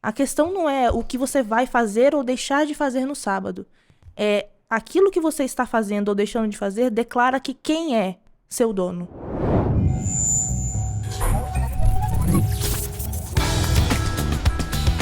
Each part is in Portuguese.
A questão não é o que você vai fazer ou deixar de fazer no sábado. É aquilo que você está fazendo ou deixando de fazer, declara que quem é seu dono.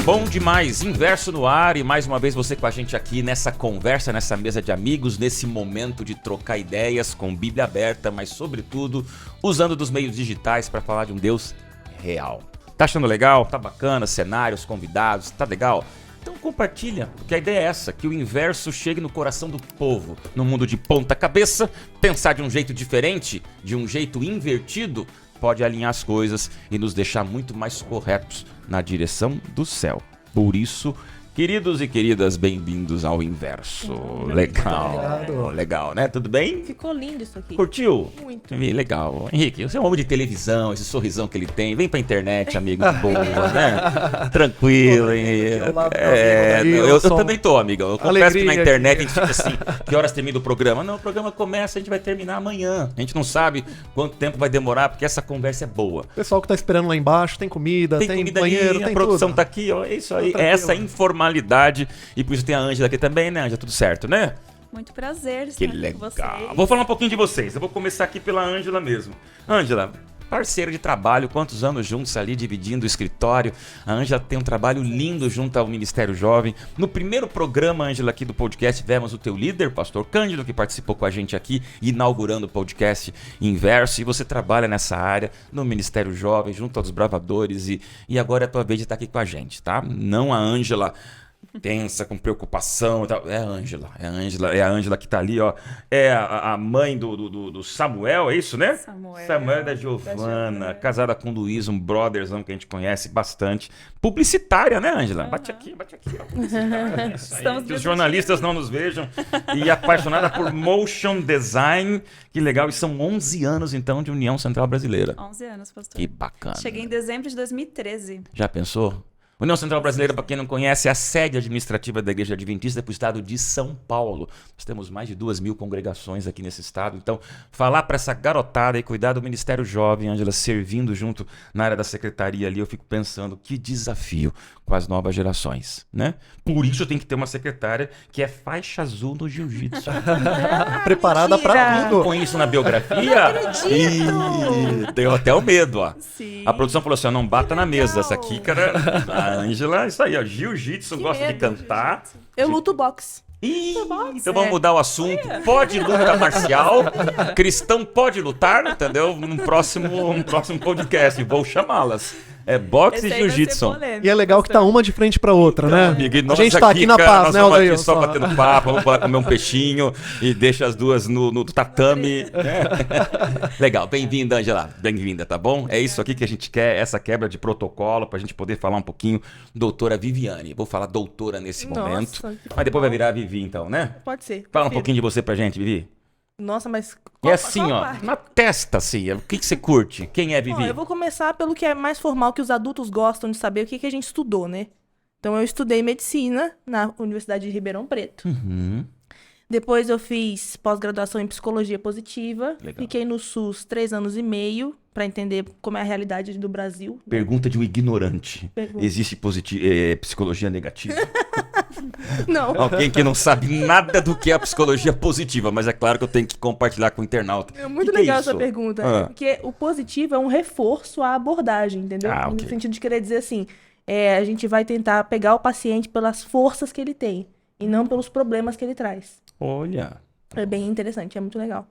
Bom demais, Inverso no ar e mais uma vez você com a gente aqui nessa conversa, nessa mesa de amigos, nesse momento de trocar ideias com Bíblia aberta, mas sobretudo usando dos meios digitais para falar de um Deus real. Tá achando legal? Tá bacana? Cenários, convidados, tá legal? Então compartilha, porque a ideia é essa, que o Inverso chegue no coração do povo, no mundo de ponta cabeça, pensar de um jeito diferente, de um jeito invertido, pode alinhar as coisas e nos deixar muito mais corretos na direção do céu. Por isso, queridos e queridas, bem-vindos ao Inverso. Legal, né? Tudo bem? Ficou lindo isso aqui. Curtiu? Muito. Legal. Henrique, você é um homem de televisão, esse sorrisão que ele tem. Vem pra internet, amigo, de boa, né? Tranquilo, Henrique. Eu também tô, amiga. Eu confesso que na internet a gente fica assim, que horas termina o programa? Não, o programa começa, a gente vai terminar amanhã. A gente não sabe quanto tempo vai demorar, porque essa conversa é boa. O pessoal que tá esperando lá embaixo, tem comida, tem banheiro, aí, tem a produção tudo. tá aqui, ó, é isso aí. É essa informalidade. E por isso tem a Ângela aqui também, né, Ângela? Tudo certo, né? Muito prazer estar Que aqui legal. com vocês. Vou falar um pouquinho de vocês. Eu vou começar aqui pela Ângela mesmo. Ângela, parceira de trabalho, quantos anos juntos ali, dividindo o escritório. A Ângela tem um trabalho lindo junto ao Ministério Jovem. No primeiro programa, Ângela, aqui do podcast, tivemos o teu líder, pastor Cândido, que participou com a gente aqui, inaugurando o podcast Inverso. E você trabalha nessa área, no Ministério Jovem, junto aos bravadores. E agora é a tua vez de estar aqui com a gente, tá? Não a Ângela tensa, com preocupação e tal. É a Ângela que tá ali, ó. É a mãe do Samuel, é isso, né? Samuel da Giovana, casada com o Luiz, um brotherzão que a gente conhece bastante. Publicitária, né, Ângela? Bate aqui, ó. Isso aí, que os jornalistas não nos vejam. E apaixonada por motion design. Que legal, e são 11 anos, então, de União Central Brasileira. 11 anos, pastor. Que bacana. Cheguei em dezembro de 2013. Já pensou? União Central Brasileira, para quem não conhece, é a sede administrativa da Igreja Adventista para o estado de São Paulo. Nós temos mais de 2.000 congregações aqui nesse estado. Então, falar para essa garotada e cuidar do Ministério Jovem, Ângela, servindo junto na área da secretaria ali, eu fico pensando que desafio com as novas gerações, né? Por isso tem que ter uma secretária que é faixa azul no jiu-jitsu. Preparada para tudo. Com isso na biografia. E deu até o medo, ó. Sim. A produção falou assim, ó, não bata na mesa. Essa aqui, cara, a Ângela, isso aí, ó, jiu-jitsu, gosta de cantar. Eu luto boxe. Então vamos mudar o assunto. Pode luta marcial, cristão pode lutar, entendeu? Num próximo podcast, vou chamá-las. É boxe e jiu-jitsu. E é legal que tá uma de frente pra outra, né? Amiga, a gente tá aqui na paz, né, Aldair? Aldair? Só batendo papo, vamos lá comer um peixinho e deixa as duas no tatame. Legal, bem-vinda, Ângela. Bem-vinda, tá bom? É isso aqui que a gente quer, essa quebra de protocolo, pra gente poder falar um pouquinho. Doutora Viviane. Vou falar doutora nesse momento. Mas depois vai virar Vivi, então, né? Pode ser. Fala um pouquinho de você pra gente, Vivi. Nossa, mas... E assim, ó, na testa, assim, o que você curte? Quem é Vivi? Ó, eu vou começar pelo que é mais formal, que os adultos gostam de saber o que a gente estudou, né? Então, eu estudei medicina na Universidade de Ribeirão Preto. Uhum. Depois eu fiz pós-graduação em psicologia positiva. Legal. Fiquei no SUS 3 anos e meio para entender como é a realidade do Brasil. Pergunta de um ignorante. Pergunta. Existe psicologia negativa? Não. Alguém que não sabe nada do que é a psicologia positiva, mas é claro que eu tenho que compartilhar com o internauta. É muito Que legal é essa isso? pergunta. Ah. Porque o positivo é um reforço à abordagem, entendeu? Ah, ok. No sentido de querer dizer assim, a gente vai tentar pegar o paciente pelas forças que ele tem e não pelos problemas que ele traz. Olha. É bem interessante, é muito legal.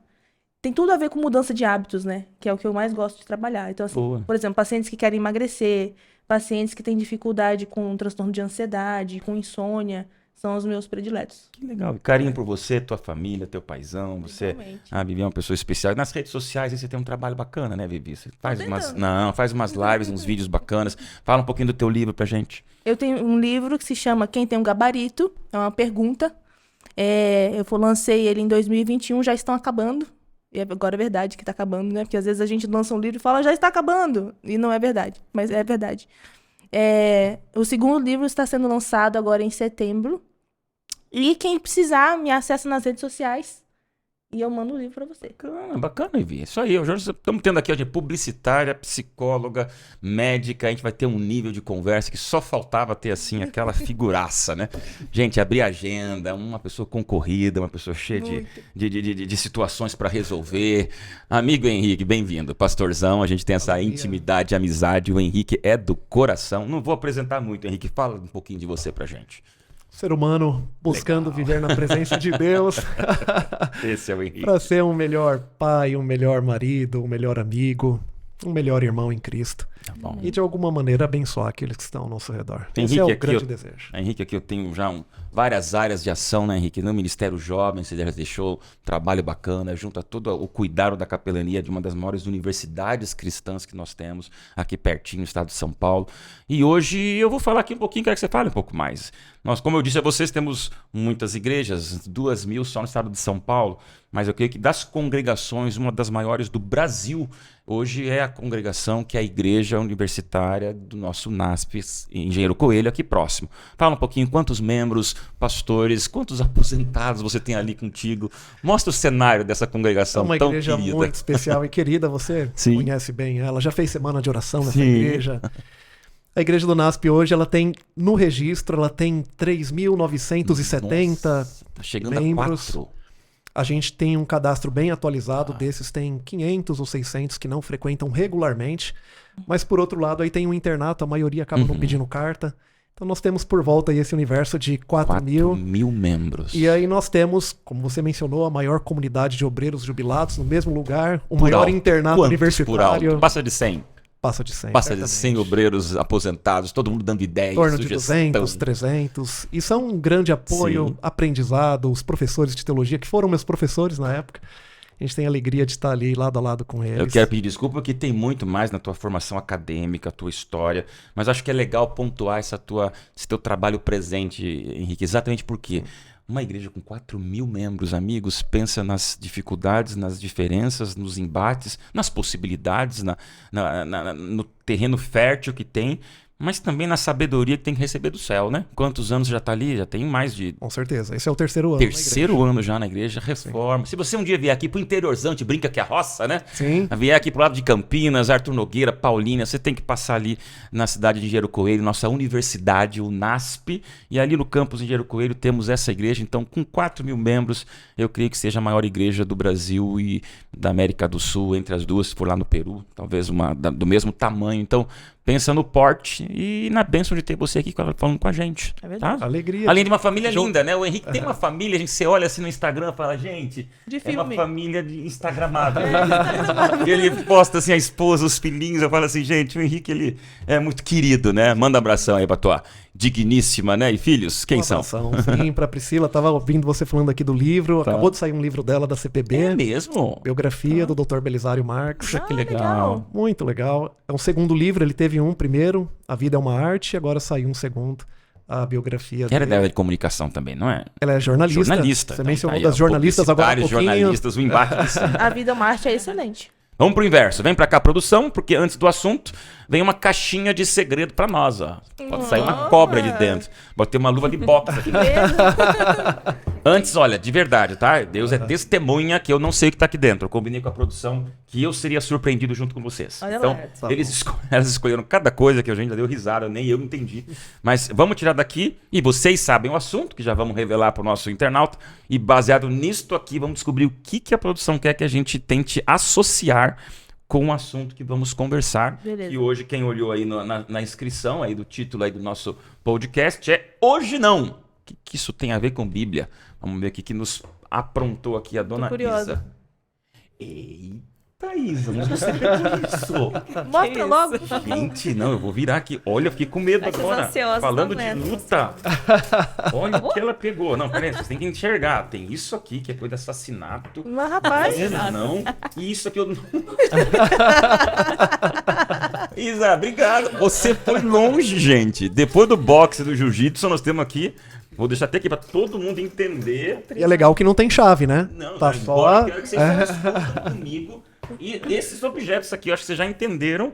Tem tudo a ver com mudança de hábitos, né? Que é o que eu mais gosto de trabalhar. Então, assim, Boa. por exemplo, pacientes que querem emagrecer, pacientes que têm dificuldade com transtorno de ansiedade, com insônia, são os meus prediletos. Que legal. E carinho por você, tua família, teu paizão. Você, Totalmente. Vivi é uma pessoa especial. Nas redes sociais aí você tem um trabalho bacana, né, Vivi? Você faz tentando. faz umas lives, uns vídeos bacanas. Fala um pouquinho do teu livro pra gente. Eu tenho um livro que se chama Quem Tem um Gabarito? É uma pergunta. Eu lancei ele em 2021, já estão acabando. E agora é verdade que tá acabando, né? Porque às vezes a gente lança um livro e fala, já está acabando. E não é verdade, mas é verdade. O segundo livro está sendo lançado agora em setembro. E quem precisar, me acessa nas redes sociais. e eu mando o livro pra você. Bacana, Ivi. Isso aí. Hoje estamos tendo aqui hoje publicitária, psicóloga, médica. A gente vai ter um nível de conversa que só faltava ter, assim, aquela figuraça, né? Gente, abrir agenda, uma pessoa concorrida, uma pessoa cheia de situações para resolver. Amigo Henrique, bem-vindo. Pastorzão, a gente tem essa intimidade, amizade. O Henrique é do coração. Não vou apresentar muito, Henrique. Fala um pouquinho de você pra gente. Ser humano buscando viver na presença de Deus. Esse é o Henrique. Para ser um melhor pai, um melhor marido, um melhor amigo, um melhor irmão em Cristo. Tá bom. E de alguma maneira abençoar aqueles que estão ao nosso redor. Henrique, Esse é o aqui grande desejo. Henrique, aqui eu tenho já várias áreas de ação, né, Henrique? No Ministério Jovem, você já deixou um trabalho bacana, junto a todo o cuidado da capelania de uma das maiores universidades cristãs que nós temos, aqui pertinho, no estado de São Paulo. E hoje eu vou falar aqui um pouquinho, quero que você fale um pouco mais. Nós, como eu disse a vocês, temos muitas igrejas, 2.000 só no estado de São Paulo, mas eu creio que das congregações, uma das maiores do Brasil, hoje é a congregação que é a igreja universitária do nosso NASP, Engenheiro Coelho, aqui próximo. Fala um pouquinho quantos membros, pastores, quantos aposentados você tem ali contigo. Mostra o cenário dessa congregação É uma tão igreja querida. muito especial e querida, você Sim. conhece bem ela, já fez semana de oração nessa Sim. igreja. A igreja do NASP hoje, ela tem, no registro, ela tem 3.970 Nossa, tá chegando membros. a 4. A gente tem um cadastro bem atualizado, desses tem 500 ou 600 que não frequentam regularmente, mas por outro lado aí tem um internato, a maioria acaba não pedindo carta. Então nós temos por volta aí esse universo de 4.000. 4.000 membros. E aí nós temos, como você mencionou, a maior comunidade de obreiros jubilados no mesmo lugar, o Por maior alto. internato Quantos universitário. por alto? Passa de 100. Passa de 100. Passa de 100 certamente. obreiros aposentados, todo mundo dando ideias, Em torno de sugestão. 200, 300. E são um grande apoio, Sim. aprendizado, os professores de teologia, que foram meus professores na época. A gente tem a alegria de estar ali lado a lado com eles. Eu quero pedir desculpa porque tem muito mais na tua formação acadêmica, a tua história, mas acho que é legal pontuar esse teu trabalho presente, Henrique, exatamente porque uma igreja com 4.000 membros, amigos, pensa nas dificuldades, nas diferenças, nos embates, nas possibilidades, no terreno fértil que tem, mas também na sabedoria que tem que receber do céu, né? Quantos anos já está ali? Já tem mais de... Com certeza. Esse é o terceiro ano. Terceiro ano já na igreja, reforma. Se você um dia vier aqui pro interiorzão, te brinca que é a roça, né? Sim. Vier aqui pro lado de Campinas, Arthur Nogueira, Paulínia, você tem que passar ali na cidade de Engenheiro Coelho, nossa universidade, o NASP, e ali no campus de Engenheiro Coelho temos essa igreja, então com 4.000 membros, eu creio que seja a maior igreja do Brasil e da América do Sul, entre as duas, se for lá no Peru, talvez uma do mesmo tamanho, então pensa no porte e na bênção de ter você aqui falando com a gente. É verdade. Tá? Alegria. Além de uma família linda, né? O Henrique tem uma família, a gente, você olha assim no Instagram e fala, gente, De é uma filme. família de instagramável. Ele posta assim a esposa, os filhinhos, eu falo assim, gente, o Henrique, ele é muito querido, né? Manda um abração aí pra tua digníssima, né? E filhos, quem são? Abração, sim, pra Priscila. Tava ouvindo você falando aqui do livro. Tá. Acabou de sair um livro dela da CPB. É mesmo? Biografia do Dr. Belisário Marques. Que legal. Muito legal. É um segundo livro, ele teve um primeiro, A Vida é uma Arte, e agora saiu um segundo, a biografia Era da dele. área de comunicação também, não é? Ela é jornalista. Jornalista. Você Então, mencionou tá aí, das ó, jornalistas agora há publicitários, pouquinho. jornalistas, o embate de sempre. A vida Marte é excelente. Vamos pro inverso. Vem pra cá, produção, porque antes do assunto vem uma caixinha de segredo pra nós, ó. Pode sair uma cobra de dentro. Botei uma luva de boxe aqui. Antes, olha, de verdade, tá? Deus é testemunha que eu não sei o que tá aqui dentro. Eu combinei com a produção que eu seria surpreendido junto com vocês. Olha Então, lá. Tá elas escolheram cada coisa que a gente já deu risada, nem eu entendi. Mas vamos tirar daqui e vocês sabem o assunto, que já vamos revelar pro nosso internauta. E baseado nisto aqui, vamos descobrir o que a produção quer que a gente tente associar com o assunto que vamos conversar. Beleza. E hoje, quem olhou aí na inscrição aí do título aí do nosso podcast é Hoje Não. O que isso tem a ver com Bíblia? Vamos ver o que nos aprontou aqui a dona curiosa. Isa. Eita, Isa, mas você pegou isso. Mostra isso? logo. Gente, não, eu vou virar aqui. Olha, eu fiquei com medo Essas agora. ansiosas Falando não de aguentam, luta. Olha o que ela pegou. Não, peraí, vocês têm que enxergar. Tem isso aqui, que é coisa de assassinato. Mas, rapaz, Não. E isso aqui eu não. Isa, obrigado. Você foi longe, gente. Depois do boxe do jiu-jitsu, nós temos aqui. Vou deixar até aqui pra todo mundo entender. E é legal que não tem chave, né? Não, Tá não, só. embora eu quero que vocês discutam comigo. E esses objetos aqui, eu acho que vocês já entenderam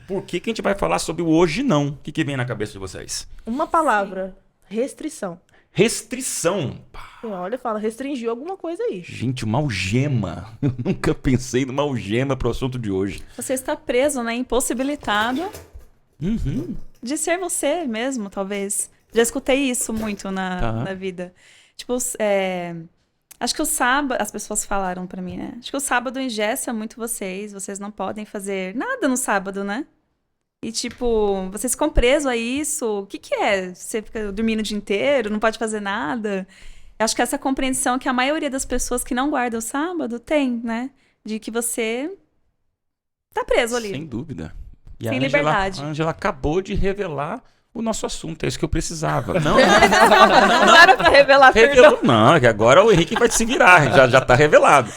por que a gente vai falar sobre o hoje não. O que vem na cabeça de vocês? uma palavra. Restrição. Restrição. Você olha e fala, restringiu alguma coisa aí. Gente, uma algema. Eu nunca pensei numa algema pro assunto de hoje. Você está preso, né? Impossibilitado Uhum. de ser você mesmo, talvez. Já escutei isso muito na vida. Tipo, acho que o sábado... As pessoas falaram pra mim, né? Acho que o sábado engessa muito vocês. Vocês não podem fazer nada no sábado, né? E, tipo, vocês ficam presos a isso. O que que é? Você fica dormindo o dia inteiro, não pode fazer nada? Acho que essa compreensão que a maioria das pessoas que não guardam o sábado tem, né? De que você tá preso ali. Sem dúvida. E Sem a liberdade. Ângela acabou de revelar o nosso assunto. É isso que eu precisava. Não, Não era pra revelar, perdão. revelou. Não, é que agora o Henrique vai se virar. Já tá revelado.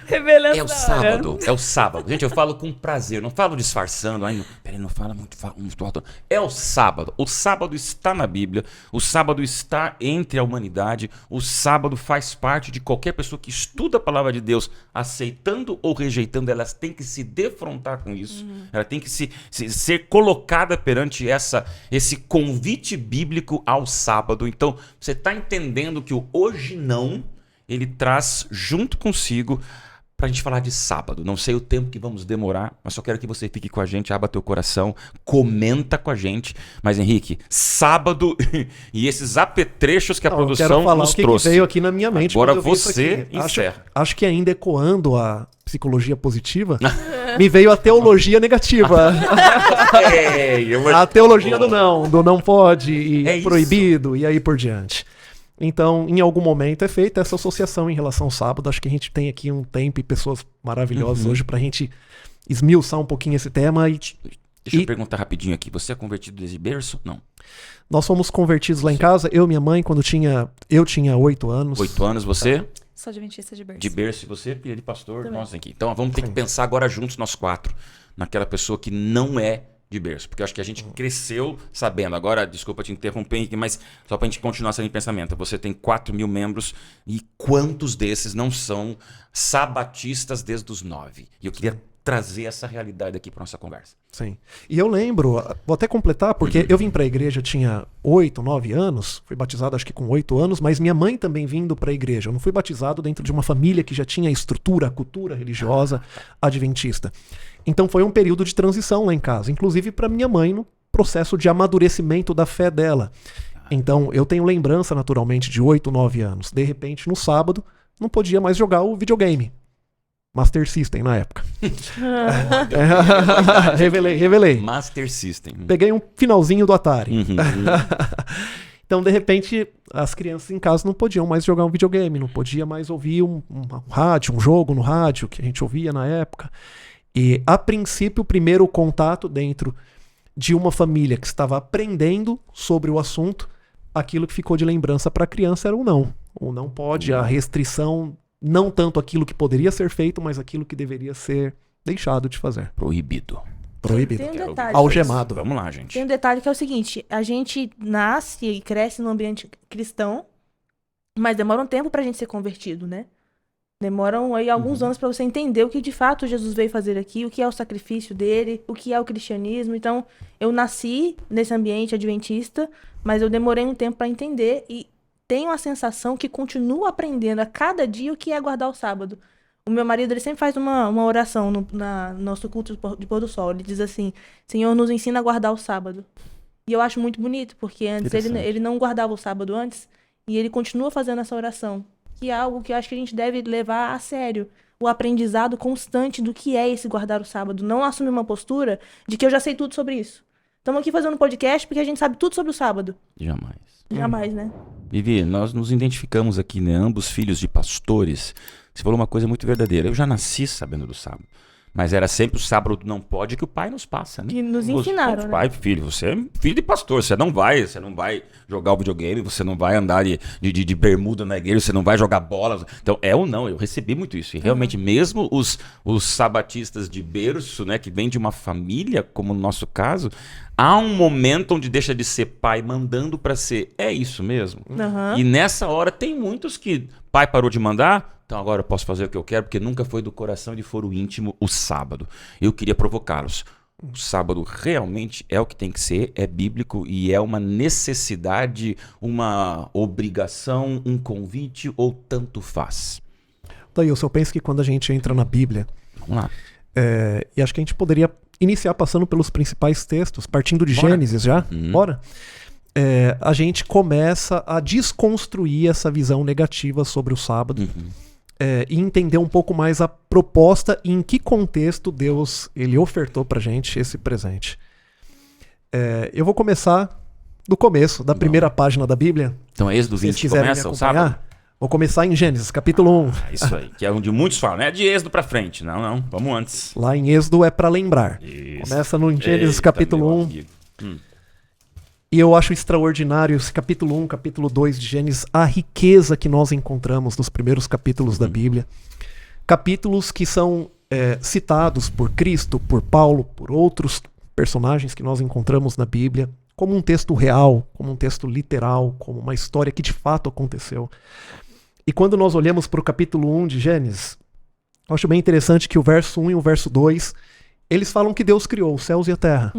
Revelando É o na hora. sábado, é o sábado. Gente, eu falo com prazer, não falo disfarçando. Ai, peraí, não fala muito alto. É o sábado. O sábado está na Bíblia, o sábado está entre a humanidade, o sábado faz parte de qualquer pessoa que estuda a palavra de Deus, aceitando ou rejeitando, elas têm que se defrontar com isso. Ela tem que ser colocada perante esse convite bíblico ao sábado. Então, você está entendendo que o hoje não, ele traz junto consigo pra gente falar de sábado. Não sei o tempo que vamos demorar, mas só quero que você fique com a gente, abra teu coração, comenta com a gente. Mas, Henrique, sábado e esses apetrechos que a Não, produção eu quero falar nos o que trouxe. veio aqui na minha mente. Agora quando eu vi isso você aqui. encerra. Acho que ainda ecoando a psicologia positiva, me veio a teologia negativa. A teologia do não pode, e É isso. proibido, e aí por diante. Então, em algum momento é feita essa associação em relação ao sábado. Acho que a gente tem aqui um tempo e pessoas maravilhosas hoje pra gente esmiuçar um pouquinho esse tema. Deixa eu perguntar rapidinho aqui. Você é convertido desde berço? Não. Nós fomos convertidos lá em casa, eu e minha mãe, quando eu tinha 8 anos. 8 anos, você? Sou adventista de berço. De berço, e você, filha de pastor? Também. Nós aqui. Então, vamos ter que pensar agora juntos, nós 4, naquela pessoa que não é de berço. Porque eu acho que a gente cresceu sabendo. Agora, desculpa te interromper, Henrique, mas só pra gente continuar essa linha de pensamento. Você tem 4.000 membros e quantos desses não são sabatistas desde os 9? E eu queria trazer essa realidade aqui pra nossa conversa. Sim. E eu lembro, vou até completar, porque eu vim pra igreja, eu tinha 8, 9 anos, fui batizado acho que com 8 anos, mas minha mãe também vindo pra igreja. Eu não fui batizado dentro de uma família que já tinha a estrutura, a cultura religiosa adventista. Então foi um período de transição lá em casa, inclusive pra minha mãe no processo de amadurecimento da fé dela. Então eu tenho lembrança naturalmente de 8, 9 anos. De repente, no sábado, não podia mais jogar o videogame. Master System na época. Revelei. Master System. Peguei um finalzinho do Atari. Uhum. Então, de repente, as crianças em casa não podiam mais jogar um videogame, não podia mais ouvir um rádio, um jogo no rádio que a gente ouvia na época. E, a princípio, o primeiro contato dentro de uma família que estava aprendendo sobre o assunto, aquilo que ficou de lembrança para a criança era o não. O não pode, a restrição, não tanto aquilo que poderia ser feito, mas aquilo que deveria ser deixado de fazer. Proibido. Proibido. Tem um detalhe. Algemado. Vamos lá, gente. Tem um detalhe que é o seguinte: a gente nasce e cresce num ambiente cristão, mas demora um tempo pra gente ser convertido, né? Demoram aí alguns anos pra você entender o que de fato Jesus veio fazer aqui, o que é o sacrifício dele, o que é o cristianismo. Então, eu nasci nesse ambiente adventista, mas eu demorei um tempo pra entender e tenho a sensação que continuo aprendendo a cada dia o que é guardar o sábado. O meu marido, ele sempre faz uma oração no nosso culto de pôr do sol. Ele diz assim: Senhor, nos ensina a guardar o sábado. E eu acho muito bonito, porque antes ele não guardava o sábado antes, e ele continua fazendo essa oração. Que é algo que eu acho que a gente deve levar a sério. O aprendizado constante do que é esse guardar o sábado. Não assumir uma postura de que eu já sei tudo sobre isso. Estamos aqui fazendo um podcast porque a gente sabe tudo sobre o sábado. Jamais. Jamais, né? Vivi, nós nos identificamos aqui, né? Ambos filhos de pastores. Você falou uma coisa muito verdadeira. Eu já nasci sabendo do sábado. Mas era sempre o sábado não pode que o pai nos passa, né? Que nos ensinaram, né? Pai, filho, você é filho de pastor, você não vai jogar o videogame, você não vai andar de bermuda na igreja, você não vai jogar bola. Então, é ou não, eu recebi muito isso. E realmente, mesmo os sabatistas de berço, né, que vêm de uma família, como no nosso caso, há um momento onde deixa de ser pai mandando para ser, é isso mesmo? Uhum. E nessa hora tem muitos que pai parou de mandar, então agora eu posso fazer o que eu quero, porque nunca foi do coração de foro íntimo o sábado. Eu queria provocá-los. O sábado realmente é o que tem que ser, é bíblico e é uma necessidade, uma obrigação, um convite ou tanto faz? Daí, eu penso que quando a gente entra na Bíblia, Vamos lá. e acho que a gente poderia iniciar passando pelos principais textos, partindo de Bora. Gênesis já, bora? A gente começa a desconstruir essa visão negativa sobre o sábado. E entender um pouco mais a proposta e em que contexto Deus ele ofertou pra gente esse presente. Eu vou começar do começo, da primeira página da Bíblia. Então Êxodo Se vocês 20 quiserem me começa o sábado? acompanhar, vou começar em Gênesis, capítulo 1. Isso aí, que é onde muitos falam, não é de Êxodo pra frente. Não, vamos antes. Lá em Êxodo é pra lembrar. Isso. Começa no Gênesis, Eita, capítulo meu 1. amigo. E eu acho extraordinário esse capítulo 1, capítulo 2 de Gênesis, a riqueza que nós encontramos nos primeiros capítulos da Bíblia. Capítulos que são citados por Cristo, por Paulo, por outros personagens que nós encontramos na Bíblia, como um texto real, como um texto literal, como uma história que de fato aconteceu. E quando nós olhamos para o capítulo 1 de Gênesis, eu acho bem interessante que o verso 1 e o verso 2, eles falam que Deus criou os céus e a terra.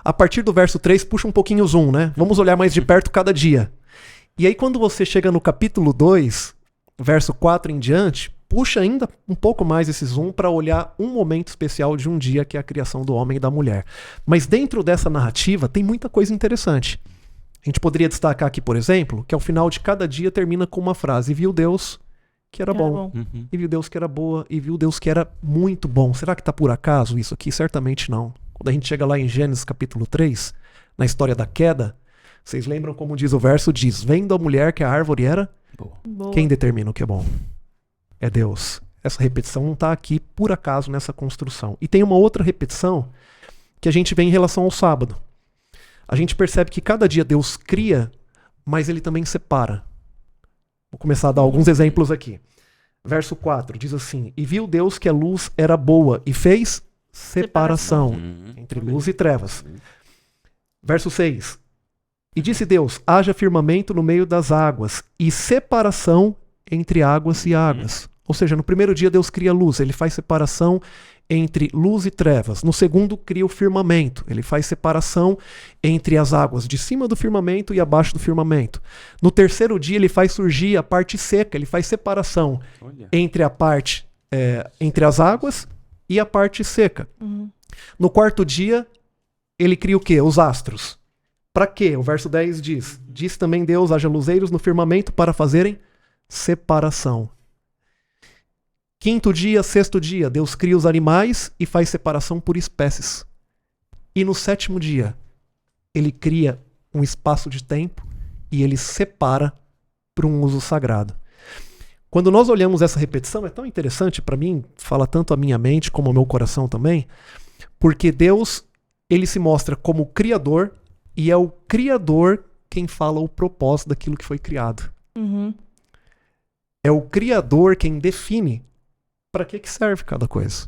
A partir do verso 3, puxa um pouquinho o zoom, né? Vamos olhar mais de perto cada dia. E aí quando você chega no capítulo 2, verso 4 em diante, puxa ainda um pouco mais esse zoom para olhar um momento especial de um dia, que é a criação do homem e da mulher. Mas dentro dessa narrativa tem muita coisa interessante. A gente poderia destacar aqui, por exemplo, que ao final de cada dia termina com uma frase: e viu Deus que era bom. E viu Deus que era boa, e viu Deus que era muito bom. Será que está por acaso isso aqui? Certamente não. Quando a gente chega lá em Gênesis capítulo 3, na história da queda, vocês lembram como diz o verso? Diz, vendo a mulher que a árvore era? Boa. Quem determina o que é bom? É Deus. Essa repetição não está aqui por acaso nessa construção. E tem uma outra repetição que a gente vê em relação ao sábado. A gente percebe que cada dia Deus cria, mas ele também separa. Vou começar a dar alguns exemplos aqui. Verso 4 diz assim: e viu Deus que a luz era boa e fez separação entre luz e trevas. Verso 6: e disse Deus, haja firmamento no meio das águas e separação entre águas e águas. Ou seja, no primeiro dia Deus cria luz, ele faz separação entre luz e trevas. No segundo, cria o firmamento. Ele faz separação entre as águas de cima do firmamento e abaixo do firmamento. No terceiro dia, ele faz surgir a parte seca. Ele faz separação entre a parte, entre as águas e a parte seca. No quarto dia, ele cria o quê? Os astros. Para quê? O verso 10 diz: diz também Deus, haja luzeiros no firmamento para fazerem separação. Quinto dia, sexto dia, Deus cria os animais e faz separação por espécies. E no sétimo dia, ele cria um espaço de tempo e ele separa para um uso sagrado. Quando nós olhamos essa repetição, é tão interessante para mim, fala tanto a minha mente como ao meu coração também, porque Deus, ele se mostra como criador e é o criador quem fala o propósito daquilo que foi criado. É o criador quem define para que serve cada coisa.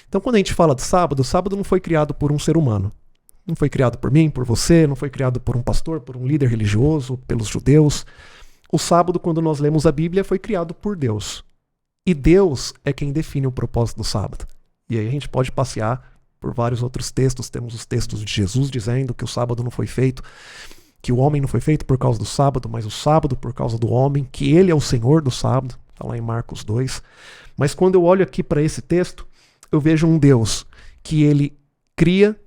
Então, quando a gente fala de sábado, o sábado não foi criado por um ser humano. Não foi criado por mim, por você, não foi criado por um pastor, por um líder religioso, pelos judeus. O sábado, quando nós lemos a Bíblia, foi criado por Deus. E Deus é quem define o propósito do sábado. E aí a gente pode passear por vários outros textos. Temos os textos de Jesus dizendo que o sábado não foi feito, que o homem não foi feito por causa do sábado, mas o sábado por causa do homem, que ele é o Senhor do sábado. Está lá em Marcos 2. Mas quando eu olho aqui para esse texto, eu vejo um Deus que ele cria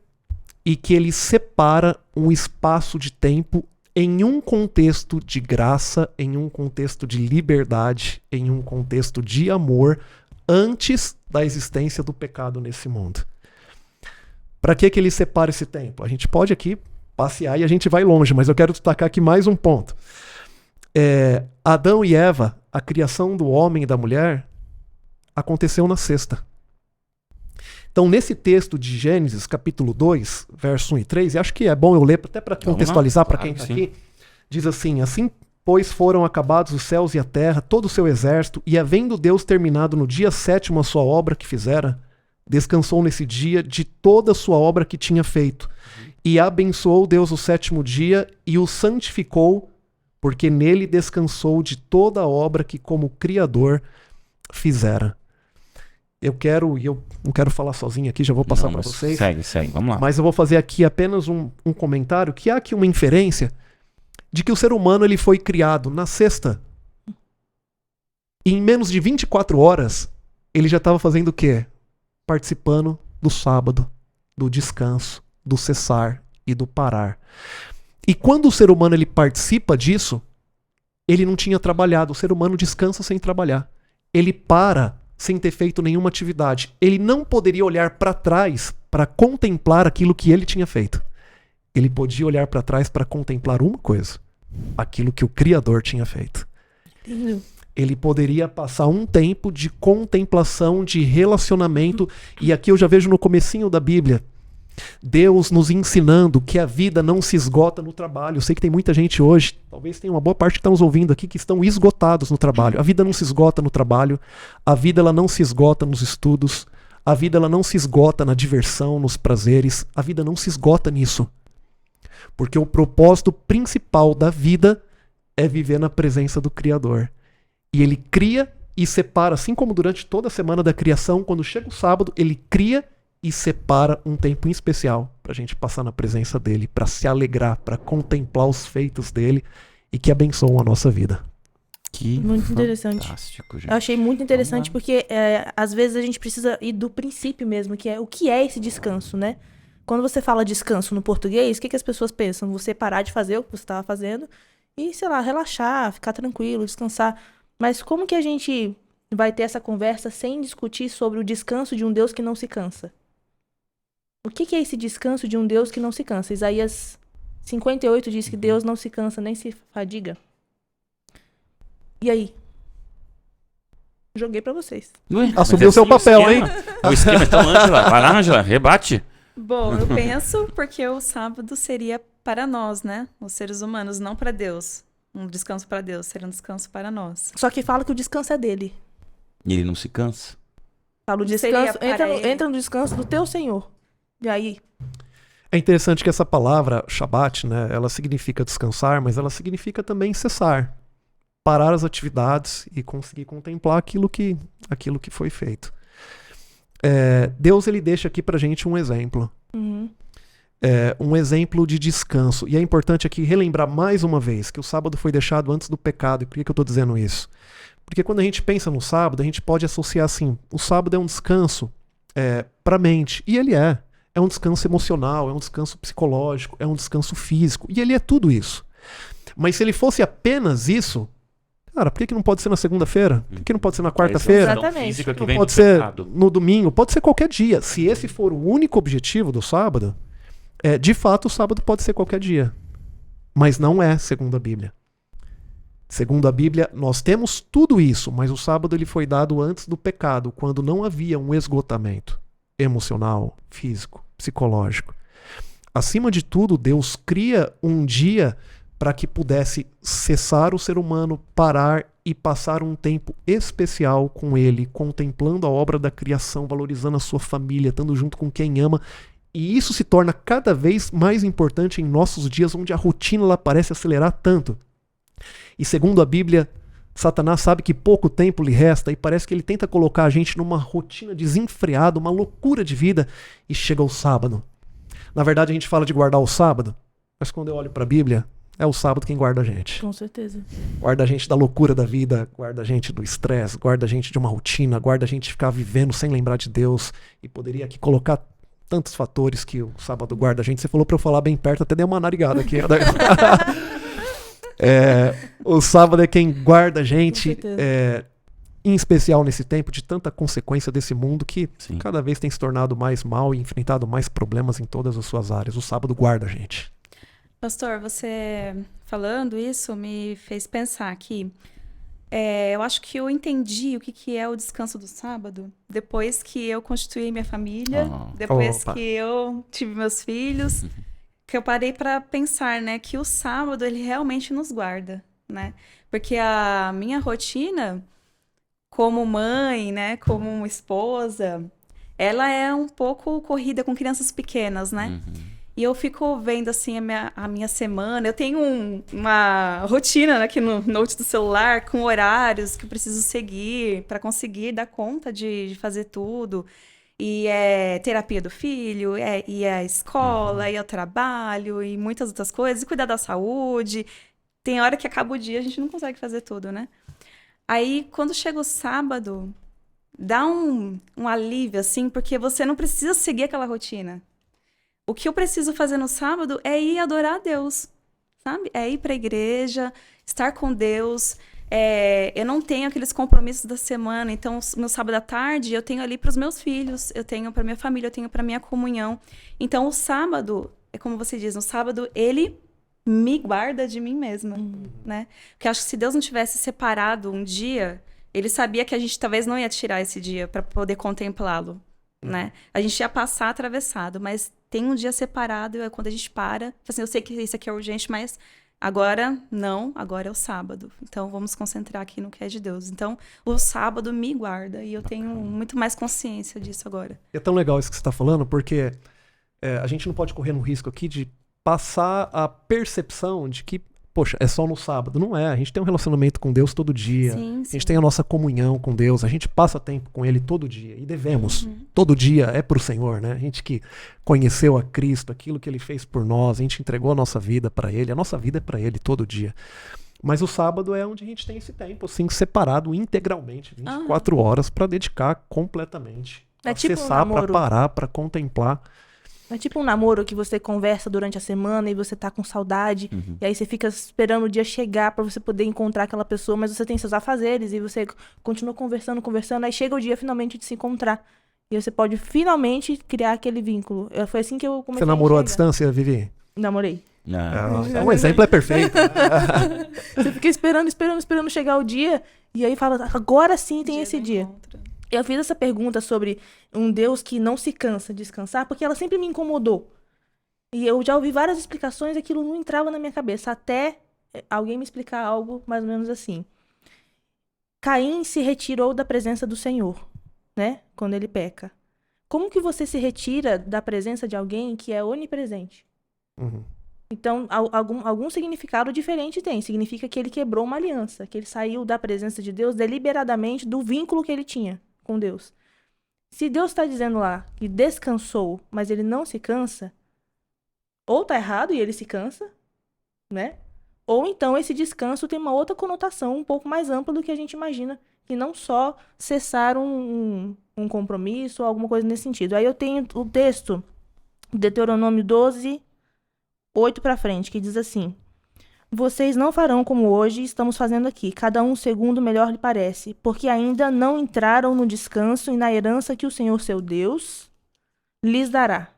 e que ele separa um espaço de tempo em um contexto de graça, em um contexto de liberdade, em um contexto de amor, antes da existência do pecado nesse mundo. Para que ele separa esse tempo? A gente pode aqui passear e a gente vai longe, mas eu quero destacar aqui mais um ponto. Adão e Eva, a criação do homem e da mulher, aconteceu na sexta. Então, nesse texto de Gênesis, capítulo 2, verso 1 e 3, e acho que é bom eu ler até para contextualizar para quem está aqui, diz assim: assim, pois foram acabados os céus e a terra, todo o seu exército, e havendo Deus terminado no dia sétimo a sua obra que fizera, descansou nesse dia de toda a sua obra que tinha feito. E abençoou Deus o sétimo dia e o santificou, porque nele descansou de toda a obra que como Criador fizera. eu não quero falar sozinho aqui, já vou passar para vocês. Segue, vamos lá. Mas eu vou fazer aqui apenas um comentário, que há aqui uma inferência de que o ser humano ele foi criado na sexta. E em menos de 24 horas, ele já estava fazendo o quê? Participando do sábado, do descanso, do cessar e do parar. E quando o ser humano ele participa disso, ele não tinha trabalhado. O ser humano descansa sem trabalhar. Ele para sem ter feito nenhuma atividade. Ele não poderia olhar para trás para contemplar aquilo que ele tinha feito. Ele podia olhar para trás para contemplar uma coisa: aquilo que o Criador tinha feito. Ele poderia passar um tempo de contemplação, de relacionamento. E aqui eu já vejo no comecinho da Bíblia Deus nos ensinando que a vida não se esgota no trabalho. Eu sei que tem muita gente hoje, talvez tenha uma boa parte que está nos ouvindo aqui, que estão esgotados no trabalho. A vida não se esgota no trabalho, a vida ela não se esgota nos estudos, a vida ela não se esgota na diversão, nos prazeres, a vida não se esgota nisso. Porque o propósito principal da vida é viver na presença do Criador. E ele cria e separa, assim como durante toda a semana da criação, quando chega o sábado, ele cria e separa um tempo em especial para a gente passar na presença dele, para se alegrar, para contemplar os feitos dele e que abençoam a nossa vida. Que muito interessante. Fantástico, gente. Eu achei muito interessante porque às vezes a gente precisa ir do princípio mesmo, que é o que é esse descanso, né? Quando você fala descanso no português, o que as pessoas pensam? Você parar de fazer o que você estava fazendo e, sei lá, relaxar, ficar tranquilo, descansar. Mas como que a gente vai ter essa conversa sem discutir sobre o descanso de um Deus que não se cansa? O que é esse descanso de um Deus que não se cansa? Isaías 58 diz que Deus não se cansa nem se fadiga. E aí? Joguei pra vocês. Assumiu o seu papel, hein? O esquema, então, Ângela. Vai lá, Ângela, rebate. Bom, eu penso porque o sábado seria para nós, né? Os seres humanos, não para Deus. Um descanso para Deus, seria um descanso para nós. Só que fala que o descanso é dele. E ele não se cansa. Fala o descanso, entra no descanso do teu Senhor. E aí? É interessante que essa palavra, Shabat, né, ela significa descansar, mas ela significa também cessar. Parar as atividades e conseguir contemplar aquilo que foi feito. Deus ele deixa aqui pra gente um exemplo. Uhum. Um exemplo de descanso. E é importante aqui relembrar mais uma vez que o sábado foi deixado antes do pecado. E por que eu estou dizendo isso? Porque quando a gente pensa no sábado, a gente pode associar assim: o sábado é um descanso para a mente. E ele é. É um descanso emocional, é um descanso psicológico, é um descanso físico. E ele é tudo isso. Mas se ele fosse apenas isso, cara, por que não pode ser na segunda-feira? Por que não pode ser na quarta-feira? Exatamente. Não pode ser no domingo, pode ser qualquer dia. Se esse for o único objetivo do sábado, de fato o sábado pode ser qualquer dia. Mas não é, segundo a Bíblia. Segundo a Bíblia, nós temos tudo isso, mas o sábado ele foi dado antes do pecado, quando não havia um esgotamento emocional, físico, psicológico. Acima de tudo, Deus cria um dia para que pudesse cessar o ser humano, parar e passar um tempo especial com ele, contemplando a obra da criação, valorizando a sua família, estando junto com quem ama. E isso se torna cada vez mais importante em nossos dias, onde a rotina ela parece acelerar tanto. E segundo a Bíblia, Satanás sabe que pouco tempo lhe resta e parece que ele tenta colocar a gente numa rotina desenfreada, uma loucura de vida, e chega o sábado. Na verdade, a gente fala de guardar o sábado, mas quando eu olho para a Bíblia, é o sábado quem guarda a gente. Com certeza. Guarda a gente da loucura da vida, guarda a gente do estresse, guarda a gente de uma rotina, guarda a gente de ficar vivendo sem lembrar de Deus. E poderia aqui colocar tantos fatores que o sábado guarda a gente. Você falou para eu falar bem perto, até dei uma narigada aqui. O sábado é quem guarda a gente, em especial nesse tempo de tanta consequência desse mundo que Sim. cada vez tem se tornado mais mal e enfrentado mais problemas em todas as suas áreas. O sábado guarda a gente. Pastor, você falando isso me fez pensar que eu acho que eu entendi o que é o descanso do sábado depois que eu constituí minha família, depois que eu tive meus filhos, que eu parei para pensar, né, que o sábado ele realmente nos guarda, né? Porque a minha rotina como mãe, né, como esposa, ela é um pouco corrida com crianças pequenas, né? E eu fico vendo, assim, a minha semana. Eu tenho uma rotina aqui no note do celular com horários que eu preciso seguir para conseguir dar conta de fazer tudo. E é terapia do filho, e é a escola, e é o trabalho, e muitas outras coisas. E cuidar da saúde. Tem hora que acaba o dia, a gente não consegue fazer tudo, né? Aí, quando chega o sábado, dá um alívio, assim, porque você não precisa seguir aquela rotina. O que eu preciso fazer no sábado é ir adorar a Deus, sabe? É ir para a igreja, estar com Deus. Eu não tenho aqueles compromissos da semana, então no sábado à tarde eu tenho ali para os meus filhos, eu tenho para minha família, eu tenho para minha comunhão. Então o sábado, é como você diz, no sábado ele me guarda de mim mesma, né? Porque acho que se Deus não tivesse separado um dia, ele sabia que a gente talvez não ia tirar esse dia para poder contemplá-lo, né? A gente ia passar atravessado, mas tem um dia separado, é quando a gente para, assim, eu sei que isso aqui é urgente, mas agora não, agora é o sábado. Então vamos concentrar aqui no que é de Deus. Então o sábado me guarda e eu tenho muito mais consciência disso agora. É tão legal isso que você está falando, porque a gente não pode correr no risco aqui de passar a percepção de que, poxa, é só no sábado. Não é, a gente tem um relacionamento com Deus todo dia, Sim, a gente tem a nossa comunhão com Deus, a gente passa tempo com Ele todo dia, e devemos, todo dia é pro Senhor, né? A gente que conheceu a Cristo, aquilo que Ele fez por nós, a gente entregou a nossa vida para Ele, a nossa vida é para Ele todo dia. Mas o sábado é onde a gente tem esse tempo, assim, separado integralmente, 24 horas, para dedicar completamente, É tipo um acessar, para namoro. parar, para contemplar. É tipo um namoro que você conversa durante a semana e você tá com saudade. E aí você fica esperando o dia chegar pra você poder encontrar aquela pessoa, mas você tem seus afazeres e você continua conversando. Aí chega o dia finalmente de se encontrar. E você pode finalmente criar aquele vínculo. Foi assim que eu comecei Você namorou à enxergar. distância, Vivi? Namorei. Um exemplo é perfeito. Você fica esperando chegar o dia e aí fala, agora sim tem esse dia. Eu fiz essa pergunta sobre um Deus que não se cansa de descansar, porque ela sempre me incomodou. E eu já ouvi várias explicações, aquilo não entrava na minha cabeça, até alguém me explicar algo mais ou menos assim. Caim se retirou da presença do Senhor, né? Quando ele peca. Como que você se retira da presença de alguém que é onipresente? Então, algum significado diferente tem. Significa que ele quebrou uma aliança, que ele saiu da presença de Deus deliberadamente do vínculo que ele tinha com Deus. Se Deus está dizendo lá que descansou, mas ele não se cansa, ou tá errado e ele se cansa, né? Ou então esse descanso tem uma outra conotação um pouco mais ampla do que a gente imagina, que não só cessar um compromisso ou alguma coisa nesse sentido. Aí eu tenho o texto, Deuteronômio 12, 8 pra frente, que diz assim: vocês não farão como hoje estamos fazendo aqui, cada um segundo melhor lhe parece, porque ainda não entraram no descanso e na herança que o Senhor seu Deus lhes dará.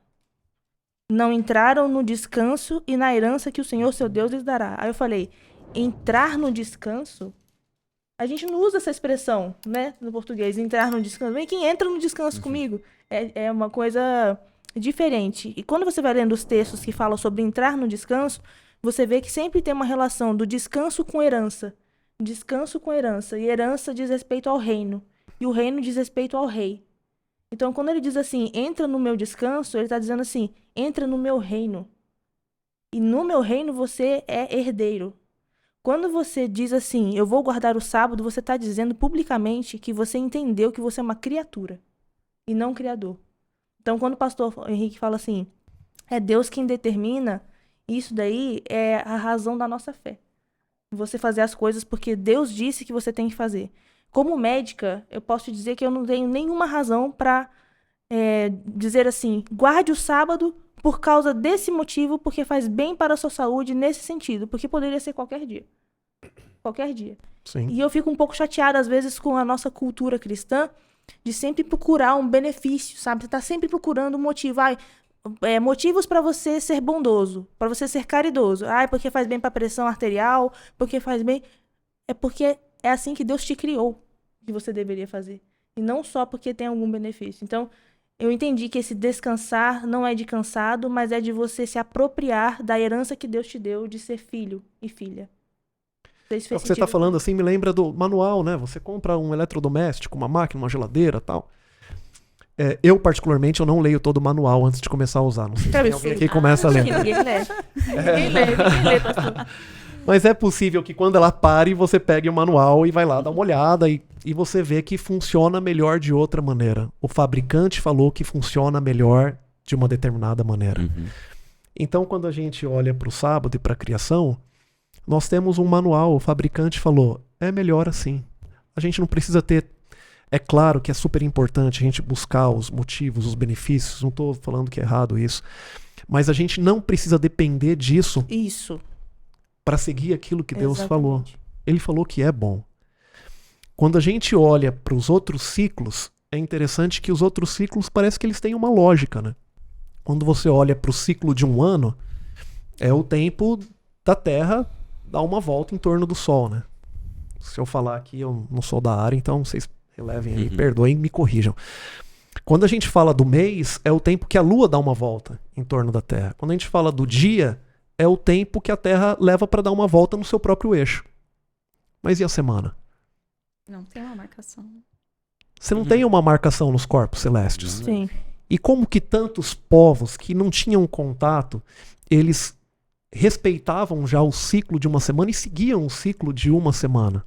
Não entraram no descanso e na herança que o Senhor seu Deus lhes dará. Aí eu falei, entrar no descanso? A gente não usa essa expressão, né, no português, entrar no descanso. Vem quem entra no descanso comigo. É uma coisa diferente. E quando você vai lendo os textos que falam sobre entrar no descanso, você vê que sempre tem uma relação do descanso com herança. Descanso com herança. E herança diz respeito ao reino. E o reino diz respeito ao rei. Então, quando ele diz assim, entra no meu descanso, ele está dizendo assim, entra no meu reino. E no meu reino você é herdeiro. Quando você diz assim, eu vou guardar o sábado, você está dizendo publicamente que você entendeu que você é uma criatura e não um criador. Então, quando o pastor Henrique fala assim, é Deus quem determina, isso daí é a razão da nossa fé. Você fazer as coisas porque Deus disse que você tem que fazer. Como médica, eu posso te dizer que eu não tenho nenhuma razão para dizer assim, guarde o sábado por causa desse motivo, porque faz bem para a sua saúde nesse sentido, porque poderia ser qualquer dia. Qualquer dia. Sim. E eu fico um pouco chateada, às vezes, com a nossa cultura cristã, de sempre procurar um benefício, sabe? Você tá sempre procurando um motivo. Motivos para você ser bondoso, para você ser caridoso. Porque faz bem para a pressão arterial, porque faz bem... É porque é assim que Deus te criou, que você deveria fazer. E não só porque tem algum benefício. Então, eu entendi que esse descansar não é de cansado, mas é de você se apropriar da herança que Deus te deu de ser filho e filha. O que você está falando assim me lembra do manual, né? Você compra um eletrodoméstico, uma máquina, uma geladeira, tal. Eu, particularmente, eu não leio todo o manual antes de começar a usar. Não sei se tem alguém que começa a ler. Ninguém lê. Ninguém lê, pastor. Mas é possível que quando ela pare, você pegue o manual e vai lá dar uma olhada e você vê que funciona melhor de outra maneira. O fabricante falou que funciona melhor de uma determinada maneira. Uhum. Então, quando a gente olha para o sábado e para a criação, nós temos um manual. O fabricante falou, é melhor assim. A gente não precisa ter... É claro que é super importante a gente buscar os motivos, os benefícios. Não estou falando que é errado isso. Mas a gente não precisa depender disso Isso. para seguir aquilo que Deus falou. Exatamente. Ele falou que é bom. Quando a gente olha para os outros ciclos, é interessante que os outros ciclos parece que eles têm uma lógica, né? Quando você olha para o ciclo de um ano, é o tempo da Terra dar uma volta em torno do Sol, né? Se eu falar aqui, eu não sou da área, então vocês relevem aí, perdoem, me corrijam. Quando a gente fala do mês, é o tempo que a Lua dá uma volta em torno da Terra. Quando a gente fala do dia, é o tempo que a Terra leva para dar uma volta no seu próprio eixo. Mas e a semana? Não tem uma marcação. Você não tem uma marcação nos corpos celestes. Sim. E como que tantos povos que não tinham contato, eles respeitavam já o ciclo de uma semana e seguiam o ciclo de uma semana?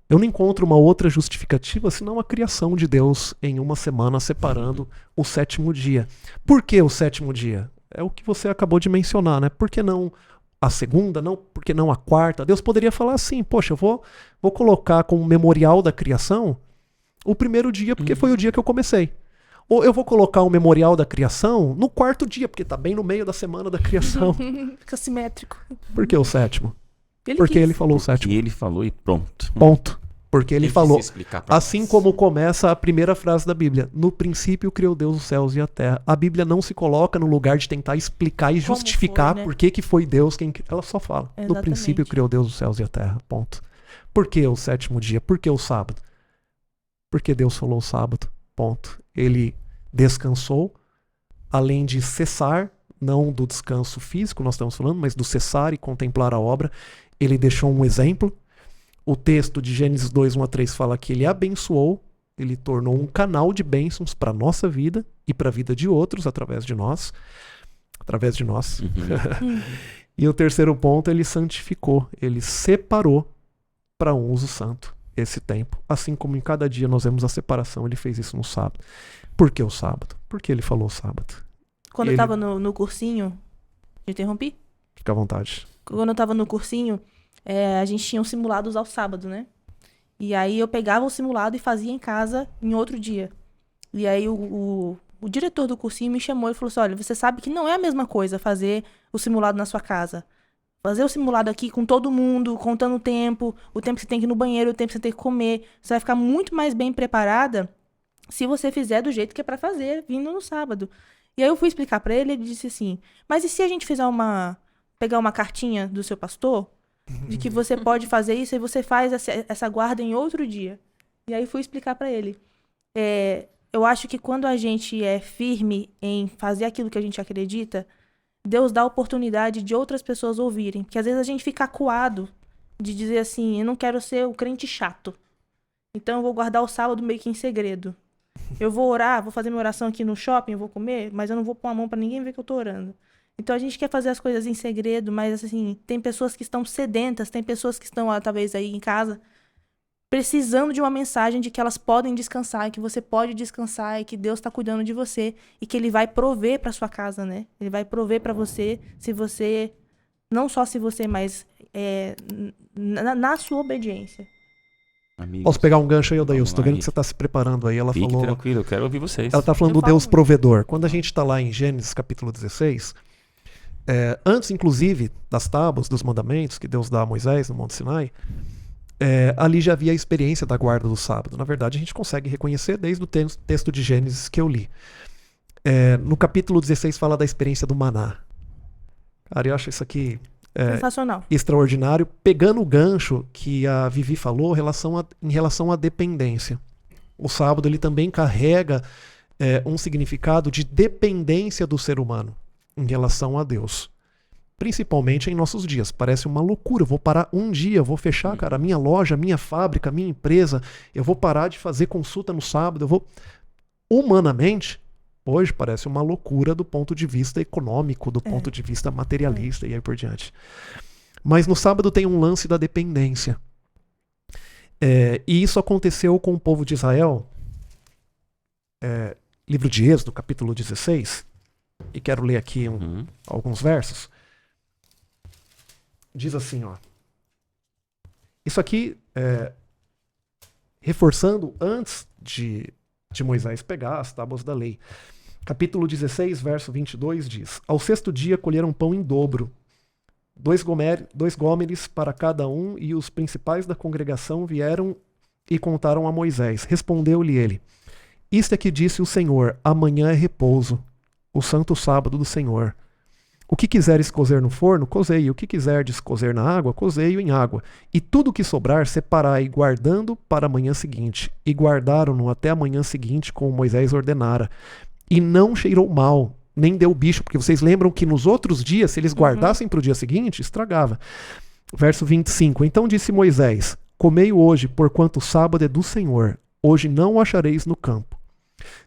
Eu não encontro uma outra justificativa senão a criação de Deus em uma semana, separando o sétimo dia. Por que o sétimo dia? É o que você acabou de mencionar, né? Por que não a segunda? Não, por que não a quarta? Deus poderia falar assim, poxa, eu vou colocar como memorial da criação o primeiro dia, porque foi o dia que eu comecei. Ou eu vou colocar o memorial da criação no quarto dia, porque tá bem no meio da semana da criação. Fica simétrico. Por que o sétimo? Ele Porque quis. ele falou o sétimo. E ele falou e pronto. Ponto. Porque ele Tem que falou. se explicar pra Assim nós. como começa a primeira frase da Bíblia. No princípio criou Deus os céus e a terra. A Bíblia não se coloca no lugar de tentar explicar e Como justificar foi, né? por que foi Deus quem... Ela só fala. No Exatamente. princípio criou Deus os céus e a terra. Ponto. Por que o sétimo dia? Por que o sábado? Porque Deus falou o sábado. Ponto. Ele descansou, além de cessar, não do descanso físico, nós estamos falando, mas do cessar e contemplar a obra. Ele deixou um exemplo. O texto de Gênesis 2, 1 a 3 fala que ele abençoou, ele tornou um canal de bênçãos para a nossa vida e para a vida de outros através de nós. Através de nós. E o terceiro ponto, ele santificou, ele separou para um uso santo esse tempo. Assim como em cada dia nós vemos a separação, ele fez isso no sábado. Por que o sábado? Porque ele falou sábado. Quando Ele- eu tava no cursinho... Te interrompi? Fica à vontade. Quando eu tava no cursinho, a gente tinha um simulado aos sábados, né? E aí eu pegava o simulado e fazia em casa em outro dia. E aí o diretor do cursinho me chamou e falou assim, olha, você sabe que não é a mesma coisa fazer o simulado na sua casa. Fazer o simulado aqui com todo mundo, contando o tempo que você tem que ir no banheiro, o tempo que você tem que comer. Você vai ficar muito mais bem preparada se você fizer do jeito que é pra fazer, vindo no sábado. E aí eu fui explicar pra ele, ele disse assim, mas e se a gente fizer pegar uma cartinha do seu pastor, de que você pode fazer isso e você faz essa guarda em outro dia? E aí fui explicar pra ele. Eu acho que quando a gente é firme em fazer aquilo que a gente acredita, Deus dá a oportunidade de outras pessoas ouvirem. Porque às vezes a gente fica acuado de dizer assim, eu não quero ser o crente chato. Então eu vou guardar o sábado meio que em segredo. Eu vou orar, vou fazer minha oração aqui no shopping, eu vou comer, mas eu não vou pôr a mão pra ninguém ver que eu tô orando. Então a gente quer fazer as coisas em segredo, mas assim, tem pessoas que estão sedentas, tem pessoas que estão, talvez, aí em casa, precisando de uma mensagem de que elas podem descansar, e que você pode descansar, e que Deus tá cuidando de você, e que Ele vai prover pra sua casa, né? Ele vai prover pra você, se você, não só se você, mas na sua obediência. Amigos, Posso pegar um gancho aí, Odailson? vamos Tô lá, vendo aí. que você tá se preparando aí. Ela Fique falou... tranquilo, eu quero ouvir vocês. Ela tá falando Eu do Deus falo. provedor. Quando a gente tá lá em Gênesis capítulo 16, antes inclusive das tábuas, dos mandamentos que Deus dá a Moisés no Monte Sinai, ali já havia a experiência da guarda do sábado. Na verdade, a gente consegue reconhecer desde o texto de Gênesis que eu li. No capítulo 16 fala da experiência do maná. Cara, eu acho isso aqui Sensacional. extraordinário, pegando o gancho que a Vivi falou em relação à dependência. O sábado ele também carrega um significado de dependência do ser humano em relação a Deus. Principalmente em nossos dias. Parece uma loucura. Eu vou parar um dia, eu vou fechar, cara, a minha loja, a minha fábrica, a minha empresa, eu vou parar de fazer consulta no sábado, humanamente, hoje parece uma loucura do ponto de vista econômico, do ponto de vista materialista e aí por diante. Mas no sábado tem um lance da dependência. E isso aconteceu com o povo de Israel. Livro de Êxodo, capítulo 16. E quero ler aqui alguns versos. Diz assim, ó. Isso aqui, reforçando antes de Moisés pegar as tábuas da lei. Capítulo 16, verso 22 diz: Ao sexto dia colheram pão em dobro, 2 gómeres para cada um, e os principais da congregação vieram e contaram a Moisés. Respondeu-lhe ele: Isto é que disse o Senhor: amanhã é repouso, o santo sábado do Senhor. O que quiseres cozer no forno, cozei. O que quiserdes cozer na água, cozei-o em água. E tudo o que sobrar, separai, guardando para a manhã seguinte. E guardaram-no até a manhã seguinte, como Moisés ordenara. E não cheirou mal, nem deu bicho, porque vocês lembram que nos outros dias, se eles guardassem para o dia seguinte, estragava. Verso 25. Então disse Moisés: Comei-o hoje, porquanto o sábado é do Senhor. Hoje não o achareis no campo.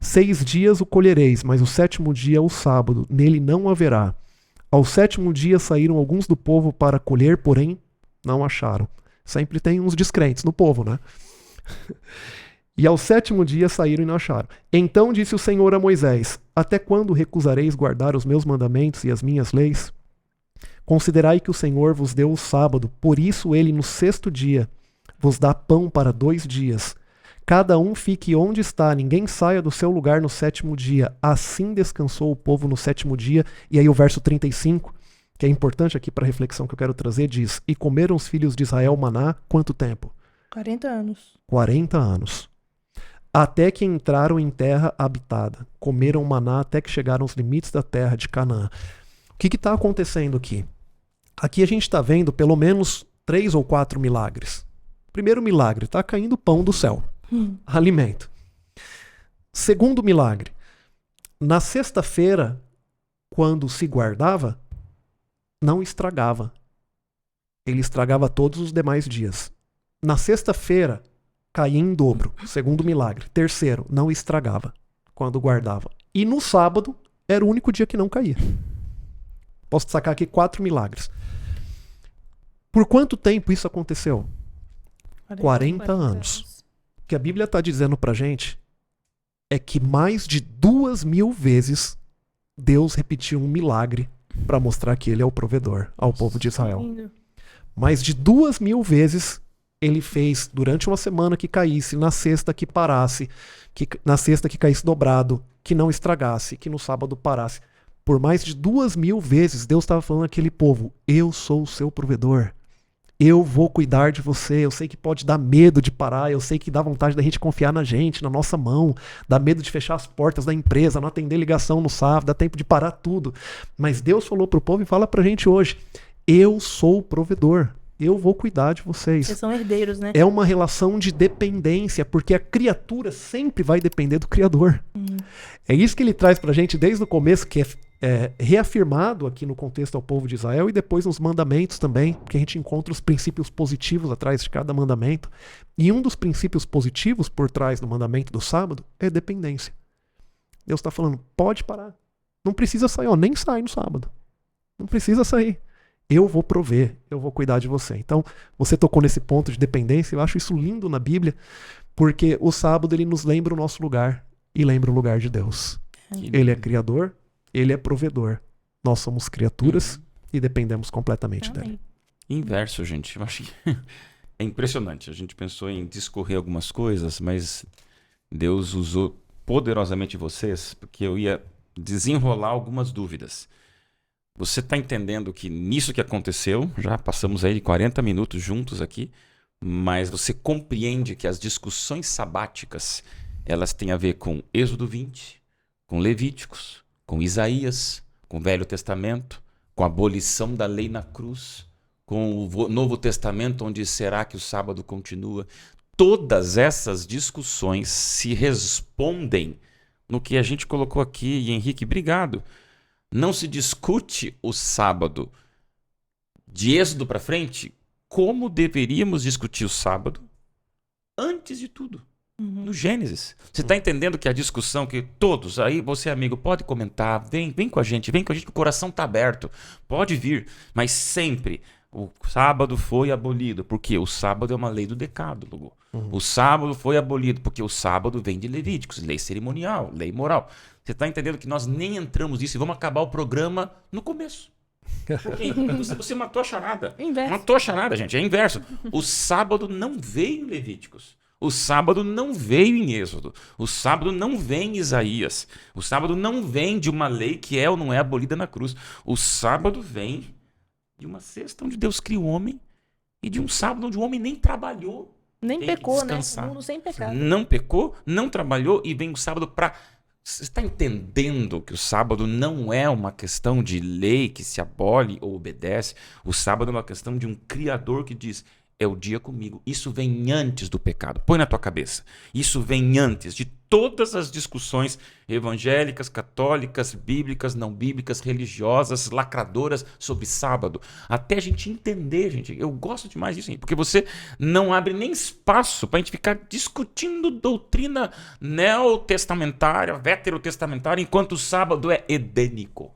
6 dias o colhereis, mas o 7º dia é o sábado, nele não haverá. Ao 7º dia saíram alguns do povo para colher, porém não acharam. Sempre tem uns descrentes no povo, né? E ao 7º dia saíram e não acharam. Então disse o Senhor a Moisés: Até quando recusareis guardar os meus mandamentos e as minhas leis? Considerai que o Senhor vos deu o sábado, por isso ele no 6º dia vos dá pão para 2 dias. Cada um fique onde está, ninguém saia do seu lugar no 7º dia. Assim descansou o povo no 7º dia. E aí o verso 35, que é importante aqui para a reflexão que eu quero trazer, diz: E comeram os filhos de Israel maná quanto tempo? 40 anos. 40 anos. Até que entraram em terra habitada. Comeram maná até que chegaram aos limites da terra de Canaã. O que está acontecendo aqui? Aqui a gente está vendo pelo menos 3 ou 4 milagres. Primeiro milagre, está caindo pão do céu. Alimento. Segundo milagre, na sexta-feira, quando se guardava, não estragava. Ele estragava todos os demais dias. Na sexta-feira, caía em dobro. Segundo milagre. Terceiro, não estragava quando guardava. E no sábado, era o único dia que não caía. Posso sacar aqui 4 milagres. Por quanto tempo isso aconteceu? 40 anos. O que a Bíblia está dizendo pra gente é que mais de 2.000 vezes Deus repetiu um milagre para mostrar que ele é o provedor ao povo de Israel. Mais de 2.000 vezes ele fez durante uma semana que caísse, na sexta que parasse, na sexta que caísse dobrado, que não estragasse, que no sábado parasse. Por mais de 2.000 vezes Deus estava falando àquele povo: eu sou o seu provedor. Eu vou cuidar de você. Eu sei que pode dar medo de parar. Eu sei que dá vontade da gente confiar na gente, na nossa mão. Dá medo de fechar as portas da empresa, não atender ligação no sábado, dá tempo de parar tudo. Mas Deus falou pro povo e fala pra gente hoje: eu sou o provedor. Eu vou cuidar de vocês. Vocês são herdeiros, né? É uma relação de dependência, porque a criatura sempre vai depender do Criador. É isso que ele traz pra gente desde o começo, que é reafirmado aqui no contexto ao povo de Israel e depois nos mandamentos também, porque a gente encontra os princípios positivos atrás de cada mandamento. E um dos princípios positivos por trás do mandamento do sábado é dependência. Deus está falando: pode parar. Não precisa sair, nem sai no sábado. Não precisa sair. Eu vou prover, eu vou cuidar de você. Então, você tocou nesse ponto de dependência. Eu acho isso lindo na Bíblia, porque o sábado ele nos lembra o nosso lugar e lembra o lugar de Deus. Ele é criador, ele é provedor. Nós somos criaturas e dependemos completamente dele. Inverso, gente. Eu acho que é impressionante. A gente pensou em discorrer algumas coisas, mas Deus usou poderosamente vocês, porque eu ia desenrolar algumas dúvidas. Você está entendendo que nisso que aconteceu, já passamos aí de 40 minutos juntos aqui, mas você compreende que as discussões sabáticas, elas têm a ver com Êxodo 20, com Levíticos, com Isaías, com o Velho Testamento, com a abolição da lei na cruz, com o Novo Testamento, onde será que o sábado continua. Todas essas discussões se respondem no que a gente colocou aqui, e Henrique, obrigado. Não se discute o sábado de Êxodo para frente como deveríamos discutir o sábado antes de tudo. No Gênesis. Você está entendendo que a discussão que todos, aí você, amigo, pode comentar, vem com a gente, que o coração está aberto, pode vir, mas sempre o sábado foi abolido, porque o sábado é uma lei do decálogo. O sábado foi abolido, porque o sábado vem de Levíticos, lei cerimonial, lei moral. Você está entendendo que nós nem entramos nisso e vamos acabar o programa no começo. Você matou a charada. Inverso. Matou a charada, gente, é inverso. O sábado não veio em Levíticos. O sábado não veio em Êxodo. O sábado não vem em Isaías. O sábado não vem de uma lei que é ou não é abolida na cruz. O sábado vem de uma sexta onde Deus cria o homem e de um sábado onde o homem nem trabalhou. Nem Tem que pecou, né? descansar. O mundo sem pecado. Não pecou, não trabalhou e vem o sábado para... Você está entendendo que o sábado não é uma questão de lei que se abole ou obedece? O sábado é uma questão de um Criador que diz... É o dia comigo. Isso vem antes do pecado. Põe na tua cabeça. Isso vem antes de todas as discussões evangélicas, católicas, bíblicas, não bíblicas, religiosas, lacradoras sobre sábado. Até a gente entender, gente. Eu gosto demais disso, porque você não abre nem espaço para a gente ficar discutindo doutrina neotestamentária, veterotestamentária, enquanto o sábado é edênico.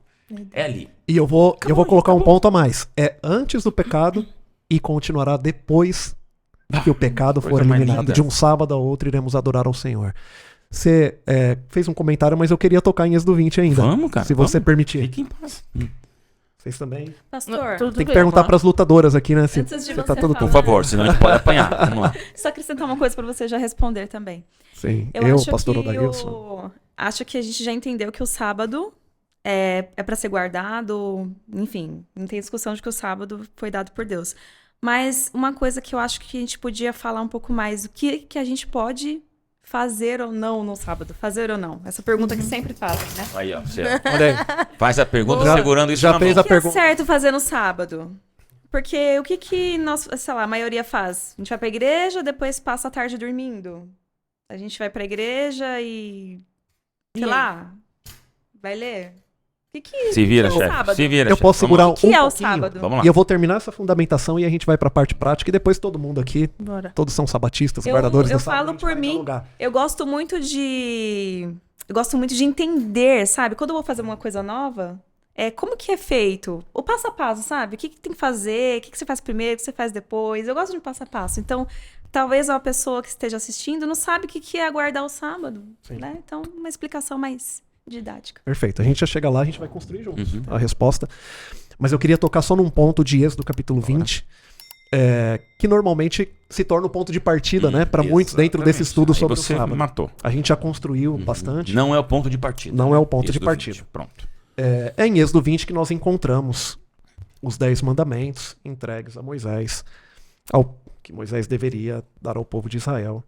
É ali. E eu vou colocar um ponto a mais. É antes do pecado e continuará depois que o pecado for eliminado. De um sábado a outro iremos adorar ao Senhor. Você fez um comentário, mas eu queria tocar em Êxodo 20 ainda. Vamos, cara. Se você permitir. Fique em paz. Vocês também. Pastor, Tudo Tem que bem. perguntar para as lutadoras aqui, né? Se Antes de tá você tudo falar. Por favor, senão a gente pode apanhar. Vamos lá. só acrescentar uma coisa para você já responder também. Sim. acho pastor que Odailson. acho que a gente já entendeu que o sábado é para ser guardado, enfim, não tem discussão de que o sábado foi dado por Deus. Mas uma coisa que eu acho que a gente podia falar um pouco mais, o que a gente pode fazer ou não no sábado? Fazer ou não? Essa pergunta que sempre fazem, né? Aí, ó. Você Olha aí. faz a pergunta Já- segurando isso já na fez mão. a O que é pergunta. certo fazer no sábado? Porque o que nós, sei lá, a maioria faz? A gente vai pra igreja, depois passa a tarde dormindo. A gente vai pra igreja e, sei E lá, vai ler. O que Se vira, é o chefe. sábado? Se vira, Eu chefe. posso Vamos segurar lá. O que é o pouquinho. sábado? Vamos lá. E eu vou terminar essa fundamentação e a gente vai para a parte prática e depois todo mundo aqui, Bora. todos são sabatistas, Eu- guardadores eu da sábado, falo a gente por vai mim. dialogar. Eu gosto muito de entender, sabe? Quando eu vou fazer uma coisa nova, como que é feito? O passo a passo, sabe? O que tem que fazer? O que você faz primeiro? O que você faz depois? Eu gosto de passo a passo. Então, talvez uma pessoa que esteja assistindo não sabe o que é aguardar o sábado, Sim. né? Então, uma explicação mais didática. Perfeito, a gente já chega lá, a gente vai construir juntos Uhum. a resposta. Mas eu queria tocar só num ponto de Êxodo capítulo 20, que normalmente se torna o ponto de partida, né, para muitos dentro desse estudo Aí sobre o você sábado. matou. A gente já construiu bastante. Não é o ponto de partida. Não é o ponto de Êxodo partida. 20. Pronto. É em Êxodo 20 que nós encontramos os 10 mandamentos entregues a Moisés, que Moisés deveria dar ao povo de Israel.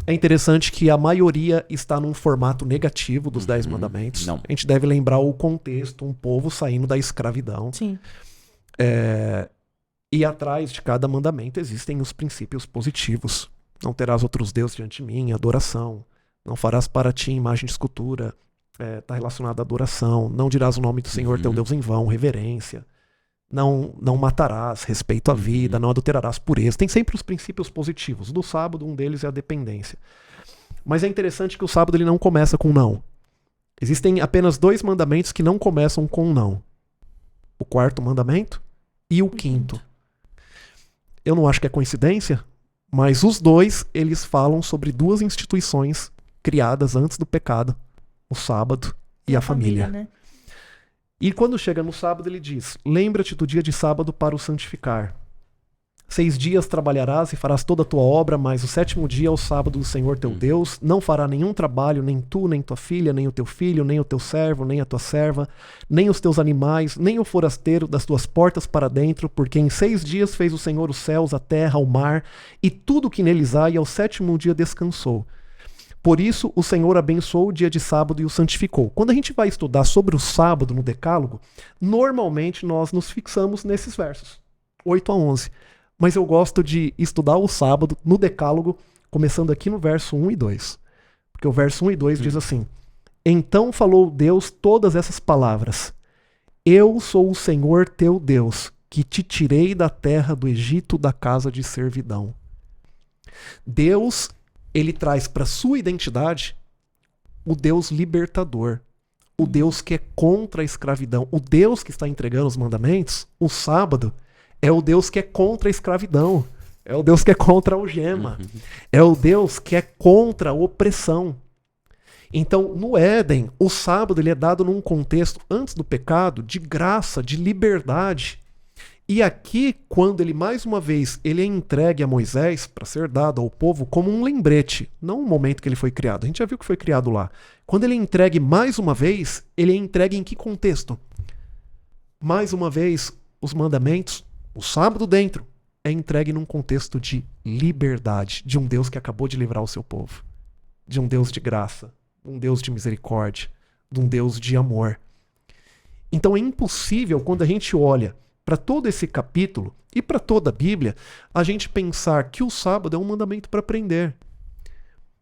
É interessante que a maioria está num formato negativo dos 10 mandamentos. não. A gente deve lembrar o contexto, um povo saindo da escravidão. Sim. E atrás de cada mandamento existem os princípios positivos. Não terás outros deuses diante de mim, adoração. Não farás para ti imagem de escultura. Está relacionado à adoração. Não dirás o nome do Senhor teu Deus em vão, reverência. Não matarás, respeito à vida, não adulterarás pureza. Tem sempre os princípios positivos. Do sábado, um deles é a dependência. Mas é interessante que o sábado ele não começa com não. Existem apenas 2 mandamentos que não começam com não. O 4º mandamento e o 5º. Eu não acho que é coincidência, mas os 2, eles falam sobre 2 instituições criadas antes do pecado. O sábado e a família. Né? E quando chega no sábado, ele diz: lembra-te do dia de sábado para o santificar. 6 dias trabalharás e farás toda a tua obra, mas o 7º dia é o sábado do Senhor teu Deus. Não fará nenhum trabalho, nem tu, nem tua filha, nem o teu filho, nem o teu servo, nem a tua serva, nem os teus animais, nem o forasteiro das tuas portas para dentro, porque em 6 dias fez o Senhor os céus, a terra, o mar, e tudo que neles há, e ao 7º dia descansou. Por isso, o Senhor abençoou o dia de sábado e o santificou. Quando a gente vai estudar sobre o sábado no Decálogo, normalmente nós nos fixamos nesses versos, 8 a 11. Mas eu gosto de estudar o sábado no Decálogo, começando aqui no verso 1 e 2. Porque o verso 1 e 2 diz assim: então falou Deus todas essas palavras: eu sou o Senhor teu Deus, que te tirei da terra do Egito, da casa de servidão. Deus ele traz para sua identidade o Deus libertador, o Deus que é contra a escravidão, o Deus que está entregando os mandamentos. O sábado é o Deus que é contra a escravidão, é o Deus que é contra a algema, é o Deus que é contra a opressão. Então, no Éden, o sábado ele é dado num contexto, antes do pecado, de graça, de liberdade. E aqui, quando ele, mais uma vez, ele é entregue a Moisés para ser dado ao povo como um lembrete, não um momento que ele foi criado. A gente já viu que foi criado lá. Quando ele é entregue mais uma vez, ele é entregue em que contexto? Mais uma vez, os mandamentos, o sábado dentro, é entregue num contexto de liberdade, de um Deus que acabou de livrar o seu povo, de um Deus de graça, um Deus de misericórdia, de um Deus de amor. Então é impossível, quando a gente olha para todo esse capítulo e para toda a Bíblia, a gente pensar que o sábado é um mandamento para aprender.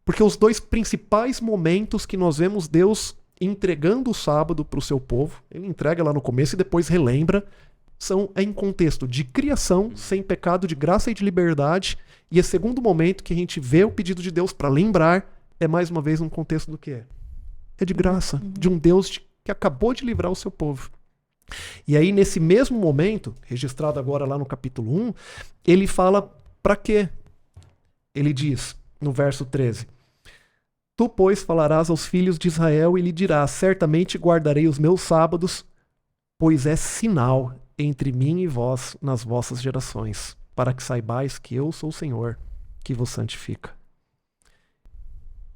Porque os dois principais momentos que nós vemos Deus entregando o sábado para o seu povo, ele entrega lá no começo e depois relembra, são em contexto de criação, sem pecado, de graça e de liberdade. E o segundo momento que a gente vê o pedido de Deus para lembrar é mais uma vez um contexto do que é? É de graça, de um Deus que acabou de livrar o seu povo. E aí, nesse mesmo momento, registrado agora lá no capítulo 1, ele fala para quê? Ele diz, no verso 13, Tu, pois, falarás aos filhos de Israel e lhe dirás, certamente guardarei os meus sábados, pois é sinal entre mim e vós nas vossas gerações, para que saibais que eu sou o Senhor, que vos santifica.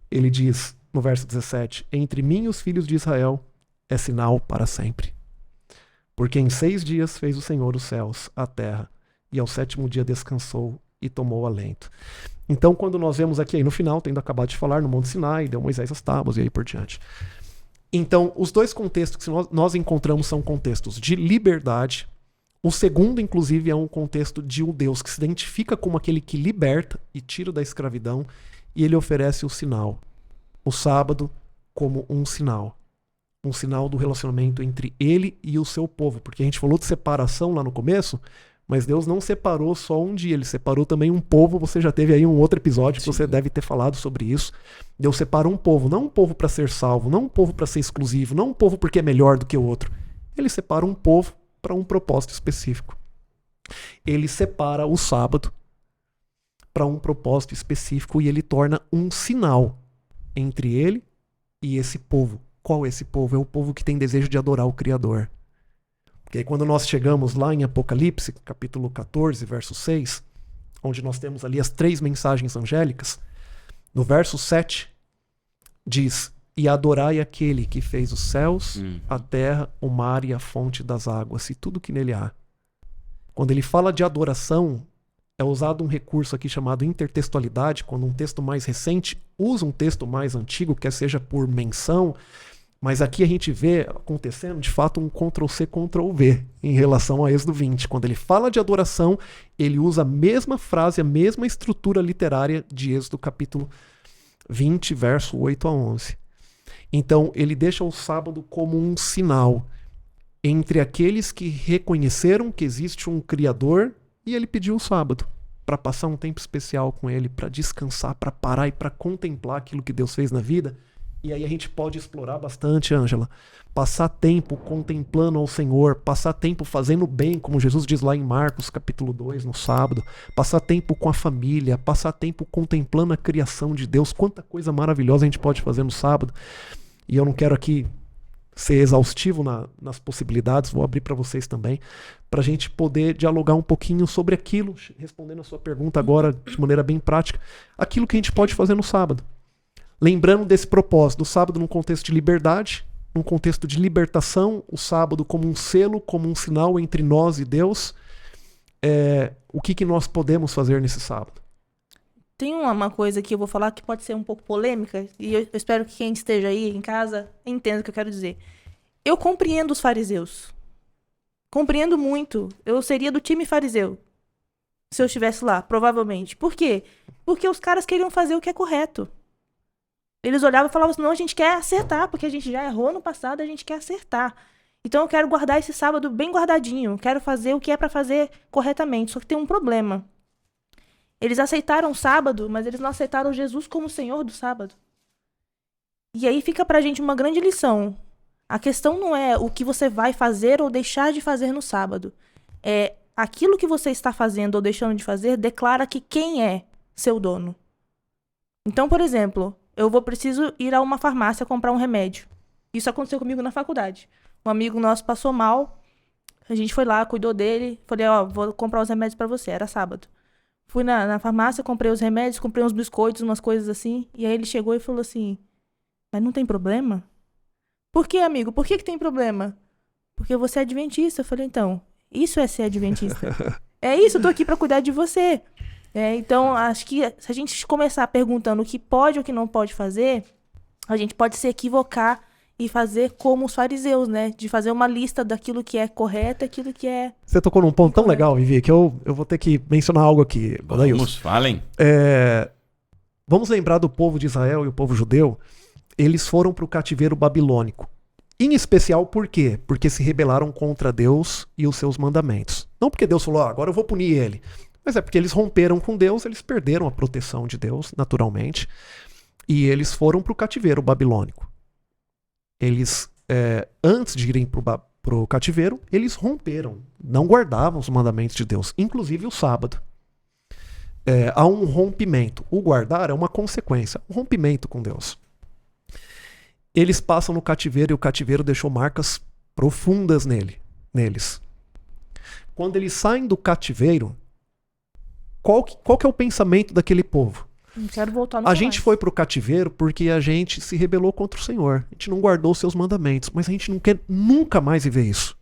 Ele diz, no verso 17, entre mim e os filhos de Israel é sinal para sempre. Porque em 6 dias fez o Senhor os céus, a terra, e ao 7º dia descansou e tomou alento. Então, quando nós vemos aqui, aí no final, tendo acabado de falar, no Monte Sinai, deu Moisés as tábuas e aí por diante. Então, os dois contextos que nós encontramos são contextos de liberdade. O segundo, inclusive, é um contexto de um Deus que se identifica como aquele que liberta e tira da escravidão, e ele oferece o sinal. O sábado como um sinal do relacionamento entre ele e o seu povo. Porque a gente falou de separação lá no começo, mas Deus não separou só um dia, ele separou também um povo. Você já teve aí um outro episódio que você deve ter falado sobre isso. Deus separa um povo, não um povo para ser salvo, não um povo para ser exclusivo, não um povo porque é melhor do que o outro. Ele separa um povo para um propósito específico. Ele separa o sábado para um propósito específico e ele torna um sinal entre ele e esse povo. Qual é esse povo? É o povo que tem desejo de adorar o Criador. Porque aí quando nós chegamos lá em Apocalipse, capítulo 14, verso 6, onde nós temos ali as 3 mensagens angélicas, no verso 7 diz, e adorai aquele que fez os céus, a terra, o mar e a fonte das águas, e tudo que nele há. Quando ele fala de adoração, é usado um recurso aqui chamado intertextualidade, quando um texto mais recente usa um texto mais antigo, quer seja por menção, mas aqui a gente vê acontecendo, de fato, um Ctrl-C, Ctrl-V em relação a Êxodo 20. Quando ele fala de adoração, ele usa a mesma frase, a mesma estrutura literária de Êxodo capítulo 20, verso 8 a 11. Então, ele deixa o sábado como um sinal entre aqueles que reconheceram que existe um Criador e ele pediu o sábado para passar um tempo especial com ele, para descansar, para parar e para contemplar aquilo que Deus fez na vida. E aí a gente pode explorar bastante, Ângela, passar tempo contemplando ao Senhor, passar tempo fazendo bem, como Jesus diz lá em Marcos capítulo 2, no sábado, passar tempo com a família, passar tempo contemplando a criação de Deus. Quanta coisa maravilhosa a gente pode fazer no sábado. E eu não quero aqui ser exaustivo nas possibilidades, vou abrir para vocês também, para a gente poder dialogar um pouquinho sobre aquilo, respondendo a sua pergunta agora de maneira bem prática, aquilo que a gente pode fazer no sábado. Lembrando desse propósito, do sábado num contexto de liberdade, num contexto de libertação, o sábado como um selo, como um sinal entre nós e Deus. O que nós podemos fazer nesse sábado? Tem uma coisa que eu vou falar que pode ser um pouco polêmica, e eu espero que quem esteja aí em casa entenda o que eu quero dizer. Eu compreendo os fariseus. Compreendo muito. Eu seria do time fariseu se eu estivesse lá, provavelmente. Por quê? Porque os caras queriam fazer o que é correto. Eles olhavam e falavam assim, não, a gente quer acertar, porque a gente já errou no passado, a gente quer acertar. Então eu quero guardar esse sábado bem guardadinho, quero fazer o que é pra fazer corretamente, só que tem um problema. Eles aceitaram o sábado, mas eles não aceitaram Jesus como Senhor do sábado. E aí fica pra gente uma grande lição. A questão não é o que você vai fazer ou deixar de fazer no sábado. É aquilo que você está fazendo ou deixando de fazer declara que quem é seu dono. Então, por exemplo, preciso ir a uma farmácia comprar um remédio. Isso aconteceu comigo na faculdade. Um amigo nosso passou mal, a gente foi lá, cuidou dele, falei, vou comprar os remédios pra você, era sábado. Fui na farmácia, comprei os remédios, comprei uns biscoitos, umas coisas assim, e aí ele chegou e falou assim, mas não tem problema? Por que, amigo? Por que tem problema? Porque você é adventista. Eu falei, então, isso é ser adventista. É isso, eu tô aqui pra cuidar de você. Então, acho que se a gente começar perguntando o que pode ou o que não pode fazer, a gente pode se equivocar e fazer como os fariseus, né? De fazer uma lista daquilo que é correto e aquilo que é... Você tocou num ponto tão legal, Vivi, que eu vou ter que mencionar algo aqui. Vamos, falem. Vamos lembrar do povo de Israel e o povo judeu. Eles foram para o cativeiro babilônico. Em especial por quê? Porque se rebelaram contra Deus e os seus mandamentos. Não porque Deus falou, agora eu vou punir ele. Mas é porque eles romperam com Deus, eles perderam a proteção de Deus, naturalmente. E eles foram para o cativeiro babilônico. Eles, antes de irem para o cativeiro, eles romperam. Não guardavam os mandamentos de Deus, inclusive o sábado. Há um rompimento. O guardar é uma consequência. Um rompimento com Deus. Eles passam no cativeiro e o cativeiro deixou marcas profundas neles. Quando eles saem do cativeiro, qual que é o pensamento daquele povo? Não quero voltar no A gente foi pro cativeiro porque a gente se rebelou contra o Senhor. A gente não guardou os seus mandamentos, mas a gente não quer nunca mais viver isso.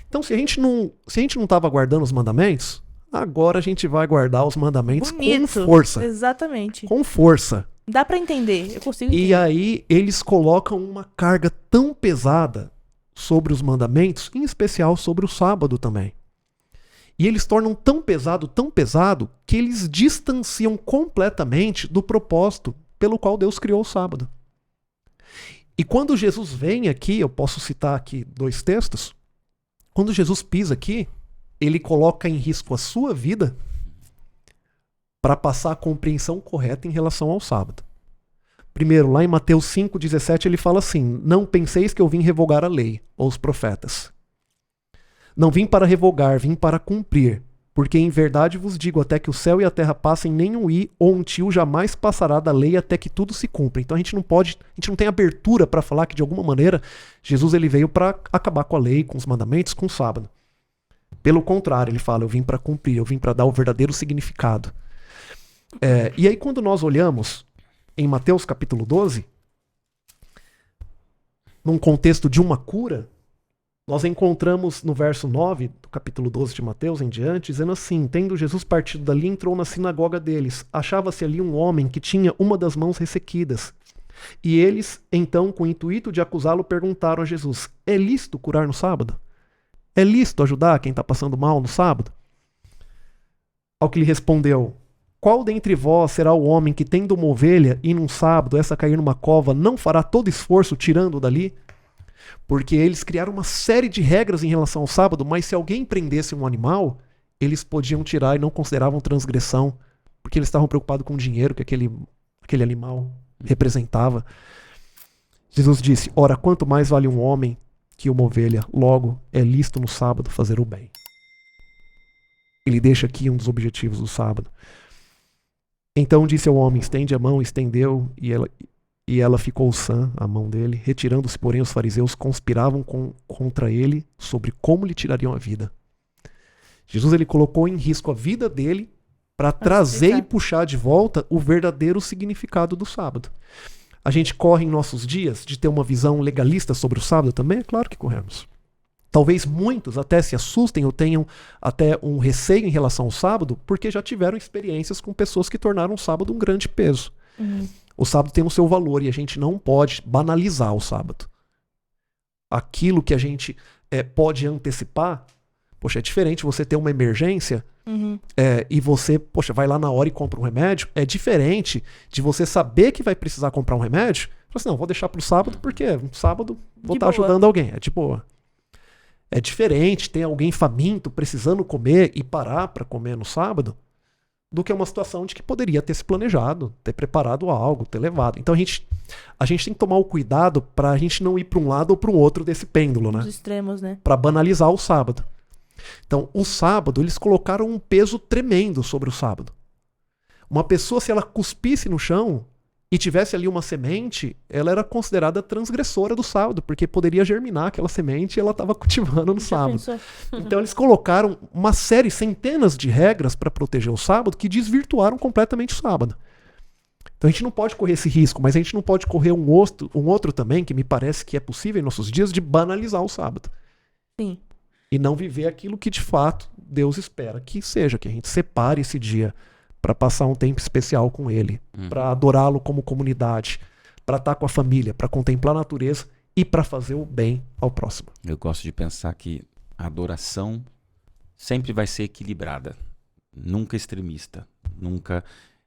Então, se a gente não estava guardando os mandamentos, agora a gente vai guardar os mandamentos com força. Exatamente. Com força. Dá pra entender, eu consigo entender. E aí eles colocam uma carga tão pesada sobre os mandamentos, em especial sobre o sábado também. E eles tornam tão pesado, que eles distanciam completamente do propósito pelo qual Deus criou o sábado. E quando Jesus vem aqui, eu posso citar aqui 2 textos, quando Jesus pisa aqui, ele coloca em risco a sua vida para passar a compreensão correta em relação ao sábado. Primeiro, lá em Mateus 5,17, ele fala assim, não penseis que eu vim revogar a lei, ou os profetas. Não vim para revogar, vim para cumprir. Porque em verdade vos digo, até que o céu e a terra passem, nem um i ou um tio jamais passará da lei até que tudo se cumpra. Então a gente não tem abertura para falar que de alguma maneira Jesus ele veio para acabar com a lei, com os mandamentos, com o sábado. Pelo contrário, ele fala, eu vim para cumprir, eu vim para dar o verdadeiro significado. E aí quando nós olhamos em Mateus capítulo 12, num contexto de uma cura, nós encontramos no verso 9 do capítulo 12 de Mateus em diante, dizendo assim, tendo Jesus partido dali, entrou na sinagoga deles. Achava-se ali um homem que tinha uma das mãos ressequidas. E eles, então, com o intuito de acusá-lo, perguntaram a Jesus, é lícito curar no sábado? É lícito ajudar quem está passando mal no sábado? Ao que lhe respondeu, qual dentre vós será o homem que, tendo uma ovelha e num sábado essa cair numa cova, não fará todo esforço tirando-o dali? Porque eles criaram uma série de regras em relação ao sábado, mas se alguém prendesse um animal, eles podiam tirar e não consideravam transgressão, porque eles estavam preocupados com o dinheiro que aquele animal representava. Jesus disse, ora, quanto mais vale um homem que uma ovelha, logo é lícito no sábado fazer o bem. Ele deixa aqui um dos objetivos do sábado. Então disse ao homem, estende a mão, estendeu, e ela ficou sã, a mão dele. Retirando-se, porém, os fariseus conspiravam contra ele sobre como lhe tirariam a vida. Jesus ele colocou em risco a vida dele para trazer e puxar de volta o verdadeiro significado do sábado. A gente corre em nossos dias de ter uma visão legalista sobre o sábado também? É claro que corremos. Talvez muitos até se assustem ou tenham até um receio em relação ao sábado, porque já tiveram experiências com pessoas que tornaram o sábado um grande peso. O sábado tem o seu valor e a gente não pode banalizar o sábado. Aquilo que a gente pode antecipar, poxa, é diferente você ter uma emergência e você, poxa, vai lá na hora e compra um remédio. É diferente de você saber que vai precisar comprar um remédio. Fala assim, não, vou deixar pro sábado porque no sábado vou estar ajudando alguém. É de boa. É diferente ter alguém faminto precisando comer e parar para comer no sábado do que uma situação de que poderia ter se planejado, ter preparado algo, ter levado. Então a gente tem que tomar o cuidado para a gente não ir para um lado ou para o outro desse pêndulo, né? Os extremos, né? Para banalizar o sábado. Então, o sábado, eles colocaram um peso tremendo sobre o sábado. Uma pessoa, se ela cuspisse no chão e tivesse ali uma semente, ela era considerada transgressora do sábado, porque poderia germinar aquela semente e ela estava cultivando no sábado. Pensou? Então eles colocaram uma série, centenas de regras para proteger o sábado que desvirtuaram completamente o sábado. Então a gente não pode correr esse risco, mas a gente não pode correr um outro também, que me parece que é possível em nossos dias, de banalizar o sábado. Sim. E não viver aquilo que de fato Deus espera que seja, que a gente separe esse dia para passar um tempo especial com Ele, para adorá-lo como comunidade, para estar com a família, para contemplar a natureza e para fazer o bem ao próximo. Eu gosto de pensar que a adoração sempre vai ser equilibrada, nunca extremista, nunca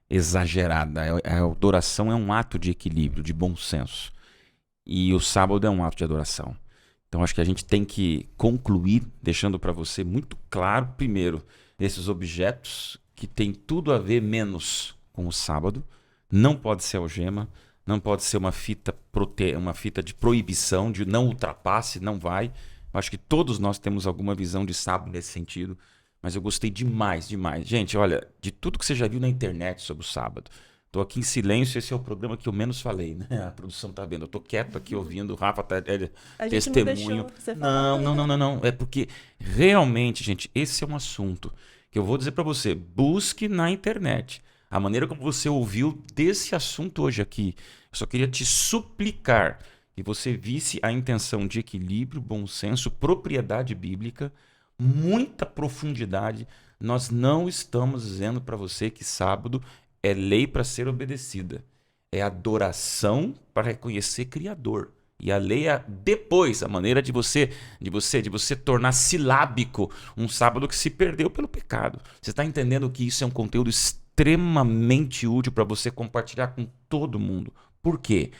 exagerada. A adoração é um ato de equilíbrio, de bom senso. E o sábado é um ato de adoração. Então acho que a gente tem que concluir deixando para você muito claro, primeiro, esses objetos que tem tudo a ver menos com o sábado. Não pode ser algema, não pode ser uma fita de proibição, de não ultrapasse, não vai. Eu acho que todos nós temos alguma visão de sábado nesse sentido, mas eu gostei demais. Gente, olha, de tudo que você já viu na internet sobre o sábado, tô aqui em silêncio, esse é o programa que eu menos falei, né? A produção tá vendo, eu tô quieto aqui ouvindo, o Rafa tá testemunho. Não. É porque realmente, gente, esse é um assunto que eu vou dizer para você, busque na internet a maneira como você ouviu desse assunto hoje aqui. Eu só queria te suplicar que você visse a intenção de equilíbrio, bom senso, propriedade bíblica, muita profundidade. Nós não estamos dizendo para você que sábado é lei para ser obedecida. É adoração para reconhecer Criador. E a lei é depois, a maneira de você tornar silábico um sábado que se perdeu pelo pecado. Você está entendendo que isso é um conteúdo extremamente útil para você compartilhar com todo mundo. Por quê?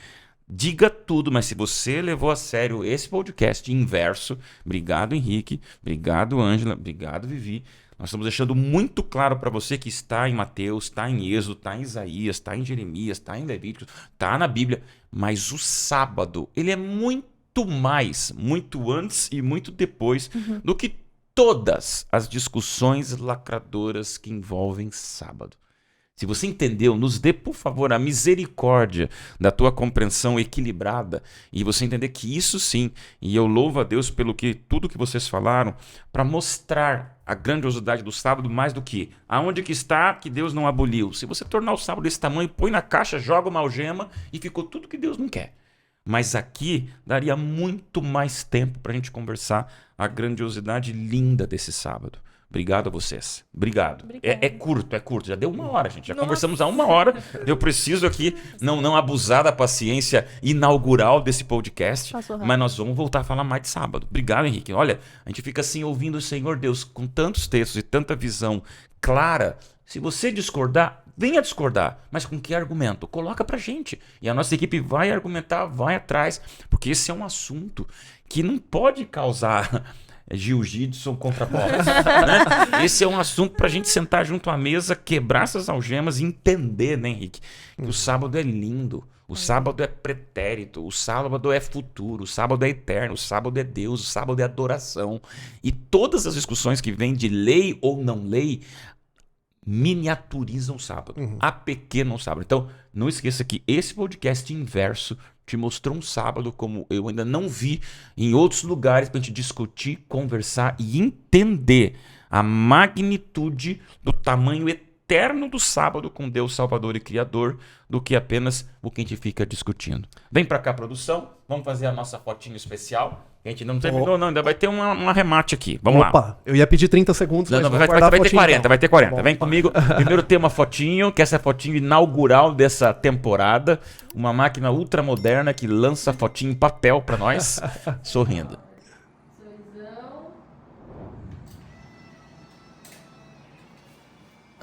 Diga tudo, mas se você levou a sério esse podcast inverso, obrigado Henrique, obrigado Ângela, obrigado Vivi. Nós estamos deixando muito claro para você que está em Mateus, está em Êxodo, está em Isaías, está em Jeremias, está em Levítico, está na Bíblia. Mas o sábado, ele é muito mais, muito antes e muito depois do que todas as discussões lacradoras que envolvem sábado. Se você entendeu, nos dê, por favor, a misericórdia da tua compreensão equilibrada e você entender que isso sim, e eu louvo a Deus pelo que tudo que vocês falaram, para mostrar a grandiosidade do sábado mais do que aonde que está que Deus não aboliu. Se você tornar o sábado desse tamanho, põe na caixa, joga uma algema e ficou tudo que Deus não quer. Mas aqui daria muito mais tempo para a gente conversar a grandiosidade linda desse sábado. Obrigado a vocês. Obrigado. É curto. Já deu 1 hora, gente. Já conversamos há 1 hora. Eu preciso aqui não abusar da paciência inaugural desse podcast. Mas nós vamos voltar a falar mais de sábado. Obrigado, Henrique. Olha, a gente fica assim ouvindo o Senhor Deus com tantos textos e tanta visão clara. Se você discordar, venha discordar. Mas com que argumento? Coloca pra gente. E a nossa equipe vai argumentar, vai atrás. Porque esse é um assunto que não pode causar jiu-jitsu contra bola. Né? Esse é um assunto pra gente sentar junto à mesa, quebrar essas algemas e entender, né, Henrique? Que o sábado é lindo, o sábado é pretérito, o sábado é futuro, o sábado é eterno, o sábado é Deus, o sábado é adoração. E todas as discussões que vêm de lei ou não lei miniaturizam o sábado, apequenam o sábado. Então, não esqueça que esse podcast inverso te mostrou um sábado como eu ainda não vi em outros lugares para a gente discutir, conversar e entender a magnitude do tamanho eterno do sábado com Deus Salvador e Criador do que apenas o que a gente fica discutindo. Vem para cá, produção. Vamos fazer a nossa fotinho especial. A gente não terminou, não. Ainda vai ter um arremate aqui. Vamos lá. Eu ia pedir 30 segundos, mas vai ter 40, então. Vai ter 40. Vem comigo. Primeiro tem uma fotinho, que essa é a fotinho inaugural dessa temporada. Uma máquina ultramoderna que lança fotinho em papel para nós, sorrindo.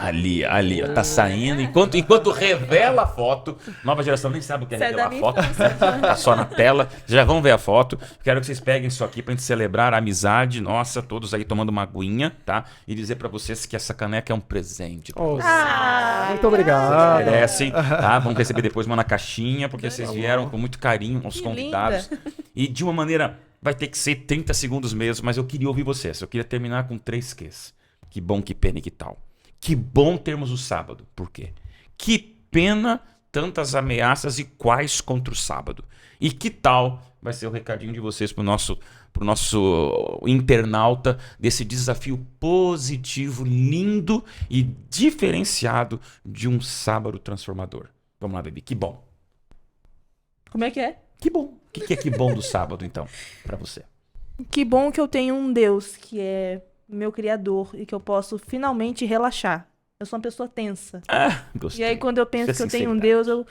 Ali, ó, tá saindo. Enquanto revela a foto, nova geração nem sabe o que é Sai revelar da a foto. Tá só na tela. Já vão ver a foto. Quero que vocês peguem isso aqui pra gente celebrar a amizade nossa, todos aí tomando uma aguinha, tá? E dizer pra vocês que essa caneca é um presente pra vocês. Muito obrigado. Vocês merecem, tá? Vamos receber depois uma na caixinha, porque vocês vieram com muito carinho aos Que convidados. E de uma maneira, vai ter que ser 30 segundos mesmo, mas eu queria ouvir vocês. Eu queria terminar com 3 Qs. Que bom, que pena e que tal. Que bom termos o sábado. Por quê? Que pena tantas ameaças e quais contra o sábado. E que tal vai ser o recadinho de vocês pro nosso internauta desse desafio positivo, lindo e diferenciado de um sábado transformador. Vamos lá, Baby. Que bom. Como é que é? Que bom. O que é que bom do sábado, então, pra você? Que bom que eu tenho um Deus que é meu criador e que eu posso finalmente relaxar. Eu sou uma pessoa tensa. Ah, gostei. E aí, quando eu penso que eu tenho um Deus, eu...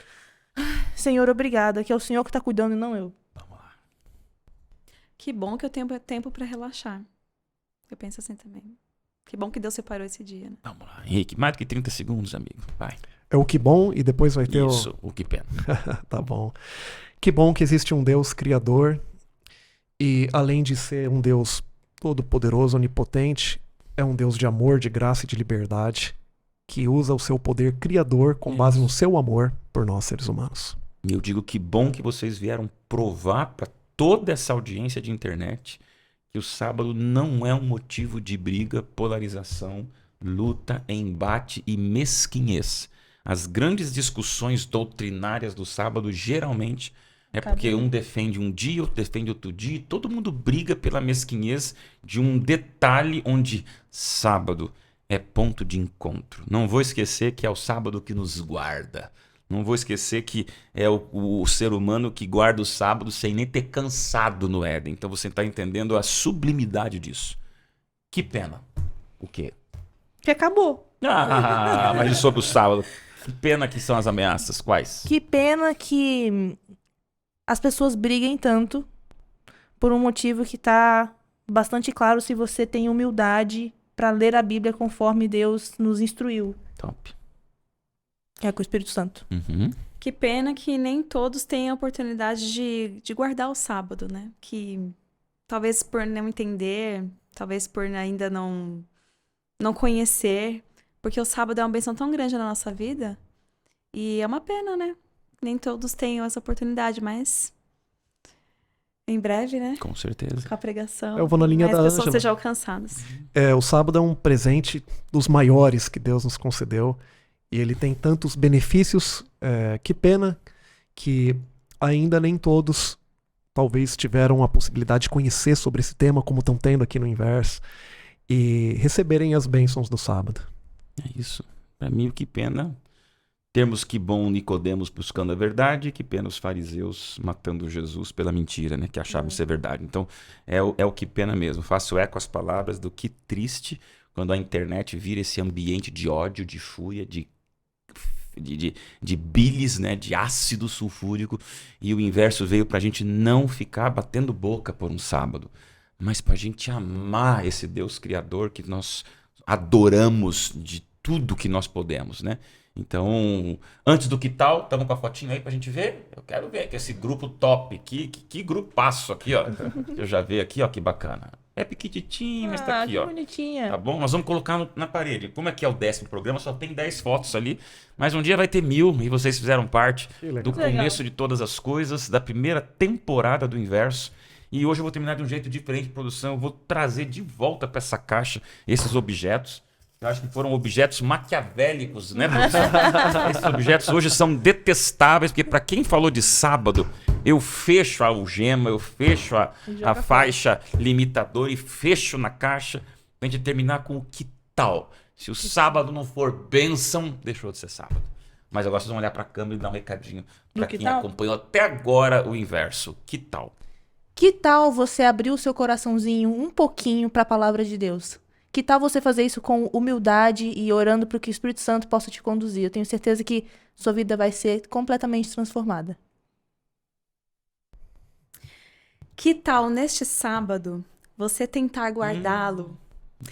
Senhor, obrigada, que é o Senhor que tá cuidando e não eu. Vamos lá. Que bom que eu tenho tempo pra relaxar. Eu penso assim também. Que bom que Deus separou esse dia, né? Vamos lá. Henrique, mais do que 30 segundos, amigo. Vai. É o que bom e depois vai ter Isso, o que pena. Tá bom. Que bom que existe um Deus criador e além de ser um Deus todo-poderoso, onipotente, é um Deus de amor, de graça e de liberdade que usa o seu poder criador com base no seu amor por nós, seres humanos. E eu digo que bom que vocês vieram provar para toda essa audiência de internet que o sábado não é um motivo de briga, polarização, luta, embate e mesquinhez. As grandes discussões doutrinárias do sábado geralmente é porque um defende um dia, outro defende outro dia, e todo mundo briga pela mesquinhez de um detalhe onde sábado é ponto de encontro. Não vou esquecer que é o sábado que nos guarda. Não vou esquecer que é o ser humano que guarda o sábado sem nem ter cansado no Éden. Então você está entendendo a sublimidade disso. Que pena. O quê? Que acabou. Ah, mas e sobre o sábado? Que pena que são as ameaças. Quais? Que pena que as pessoas briguem tanto por um motivo que tá bastante claro se você tem humildade para ler a Bíblia conforme Deus nos instruiu. Top. Que é com o Espírito Santo. Uhum. Que pena que nem todos têm a oportunidade de guardar o sábado, né? Que talvez por não entender, talvez por ainda não conhecer, porque o sábado é uma bênção tão grande na nossa vida. E é uma pena, né? Nem todos têm essa oportunidade, mas em breve, né? Com certeza. Com a pregação, Eu vou na linha mais da pessoas Ângela. sejam alcançadas. O sábado é um presente dos maiores que Deus nos concedeu e ele tem tantos benefícios. Que pena que ainda nem todos talvez tiveram a possibilidade de conhecer sobre esse tema como estão tendo aqui no Inverso e receberem as bênçãos do sábado. É isso. Para mim, o que pena... Termos que bom Nicodemos buscando a verdade, que pena os fariseus matando Jesus pela mentira, né? Que achavam ser verdade. Então, é o que pena mesmo. Faço eco às palavras do que triste quando a internet vira esse ambiente de ódio, de fúria, de bilis, né? De ácido sulfúrico. E o Inverso veio pra gente não ficar batendo boca por um sábado, mas pra gente amar esse Deus Criador que nós adoramos de tudo que nós podemos, né? Então, antes do que tal, estamos com a fotinha aí pra gente ver? Eu quero ver que esse grupo top, que grupaço aqui, ó. Eu já vi aqui, ó, que bacana. É pequititinho, mas tá aqui, que ó. bonitinha. Tá bom? Nós vamos colocar na parede. Como é que é o 10º programa, só tem 10 fotos ali, mas um dia vai ter 1000 e vocês fizeram parte do começo de todas as coisas, da primeira temporada do Inverso. E hoje eu vou terminar de um jeito diferente, produção. Eu vou trazer de volta para essa caixa esses objetos. Eu acho que foram objetos maquiavélicos, né, produção? Esses objetos hoje são detestáveis, porque para quem falou de sábado, eu fecho a algema, eu fecho a faixa limitadora e fecho na caixa pra gente terminar com o que tal. Se o sábado não for bênção, deixou de ser sábado. Mas agora vocês vão olhar para a câmera e dar um recadinho para quem acompanhou até agora o Inverso. Que tal? Que tal você abrir o seu coraçãozinho um pouquinho para a palavra de Deus? Que tal você fazer isso com humildade e orando para que o Espírito Santo possa te conduzir? Eu tenho certeza que sua vida vai ser completamente transformada. Que tal neste sábado você tentar guardá-lo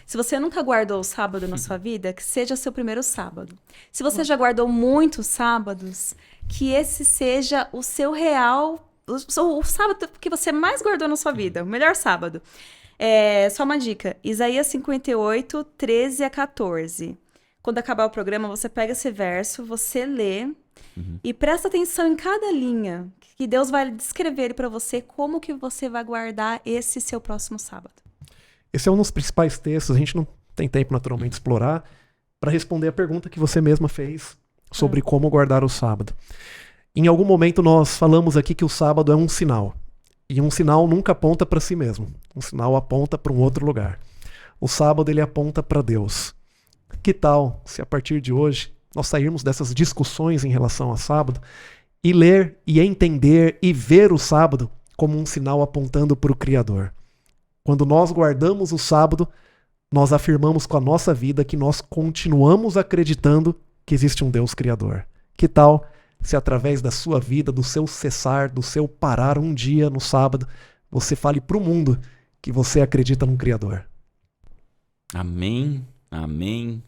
Se você nunca guardou o sábado na sua vida, que seja seu primeiro sábado. Se você já guardou muitos sábados, que esse seja o seu real, o sábado que você mais guardou na sua vida, o melhor sábado. Só uma dica, Isaías 58, 13 a 14. Quando acabar o programa, você pega esse verso, você lê e presta atenção em cada linha, que Deus vai descrever para você como que você vai guardar esse seu próximo sábado. Esse é um dos principais textos, a gente não tem tempo naturalmente de explorar, para responder a pergunta que você mesma fez sobre como guardar o sábado. Em algum momento nós falamos aqui que o sábado é um sinal. E um sinal nunca aponta para si mesmo. Um sinal aponta para um outro lugar. O sábado ele aponta para Deus. Que tal se a partir de hoje nós sairmos dessas discussões em relação ao sábado e ler e entender e ver o sábado como um sinal apontando para o Criador? Quando nós guardamos o sábado, nós afirmamos com a nossa vida que nós continuamos acreditando que existe um Deus Criador. Que tal se através da sua vida, do seu cessar, do seu parar um dia no sábado, você fale para o mundo que você acredita num Criador? Amém, amém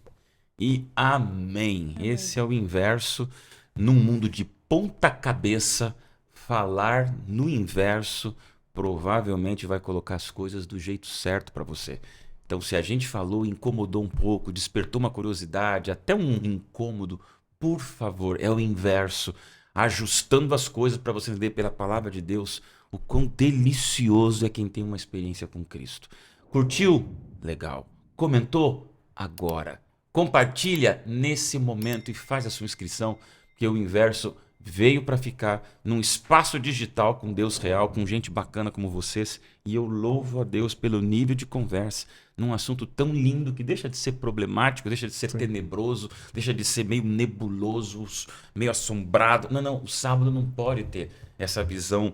e amém. Esse é o inverso. Num mundo de ponta cabeça, falar no inverso provavelmente vai colocar as coisas do jeito certo para você. Então, se a gente falou, incomodou um pouco, despertou uma curiosidade, até um incômodo, por favor, é o inverso. Ajustando as coisas para você entender pela palavra de Deus o quão delicioso é quem tem uma experiência com Cristo. Curtiu? Legal. Comentou? Agora. Compartilha nesse momento e faz a sua inscrição, porque o inverso veio para ficar num espaço digital com Deus real, com gente bacana como vocês, e eu louvo a Deus pelo nível de conversa num assunto tão lindo que deixa de ser problemático, deixa de ser tenebroso, deixa de ser meio nebuloso, meio assombrado. Não, o sábado não pode ter essa visão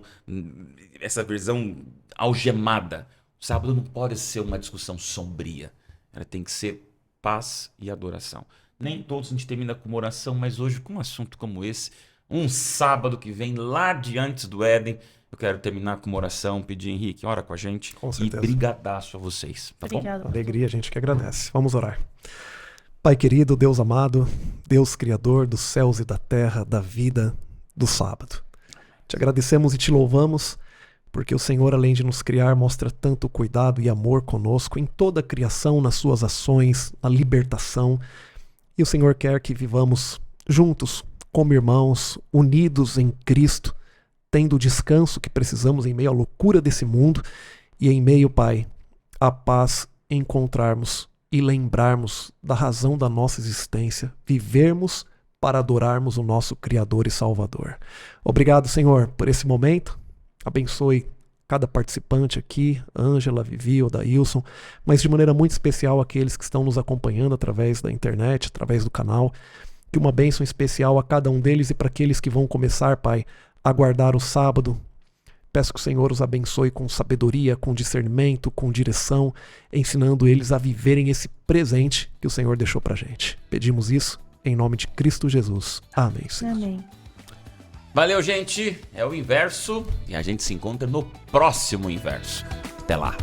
algemada. O sábado não pode ser uma discussão sombria. Ela tem que ser paz e adoração. Nem todos a gente termina com uma oração, mas hoje com um assunto como esse, um sábado que vem lá de antes do Éden, eu quero terminar com uma oração, pedir, Henrique, ora com a gente. Com certeza. E brigadaço a vocês, tá Obrigada. bom? Alegria, a gente que agradece. Vamos orar. Pai querido, Deus amado, Deus Criador dos céus e da terra, da vida, do sábado. Te agradecemos e te louvamos, porque o Senhor, além de nos criar, mostra tanto cuidado e amor conosco em toda a criação, nas suas ações, na libertação. E o Senhor quer que vivamos juntos, como irmãos, unidos em Cristo, tendo o descanso que precisamos em meio à loucura desse mundo e em meio, Pai, à paz, encontrarmos e lembrarmos da razão da nossa existência, vivermos para adorarmos o nosso Criador e Salvador. Obrigado, Senhor, por esse momento. Abençoe cada participante aqui, Ângela, Vivi, Odailson, mas de maneira muito especial aqueles que estão nos acompanhando através da internet, através do canal. Que uma bênção especial a cada um deles e para aqueles que vão começar, Pai, a guardar o sábado. Peço que o Senhor os abençoe com sabedoria, com discernimento, com direção, ensinando eles a viverem esse presente que o Senhor deixou pra gente. Pedimos isso em nome de Cristo Jesus. Amém, Senhor. Amém. Valeu, gente. É o inverso e a gente se encontra no próximo inverso. Até lá.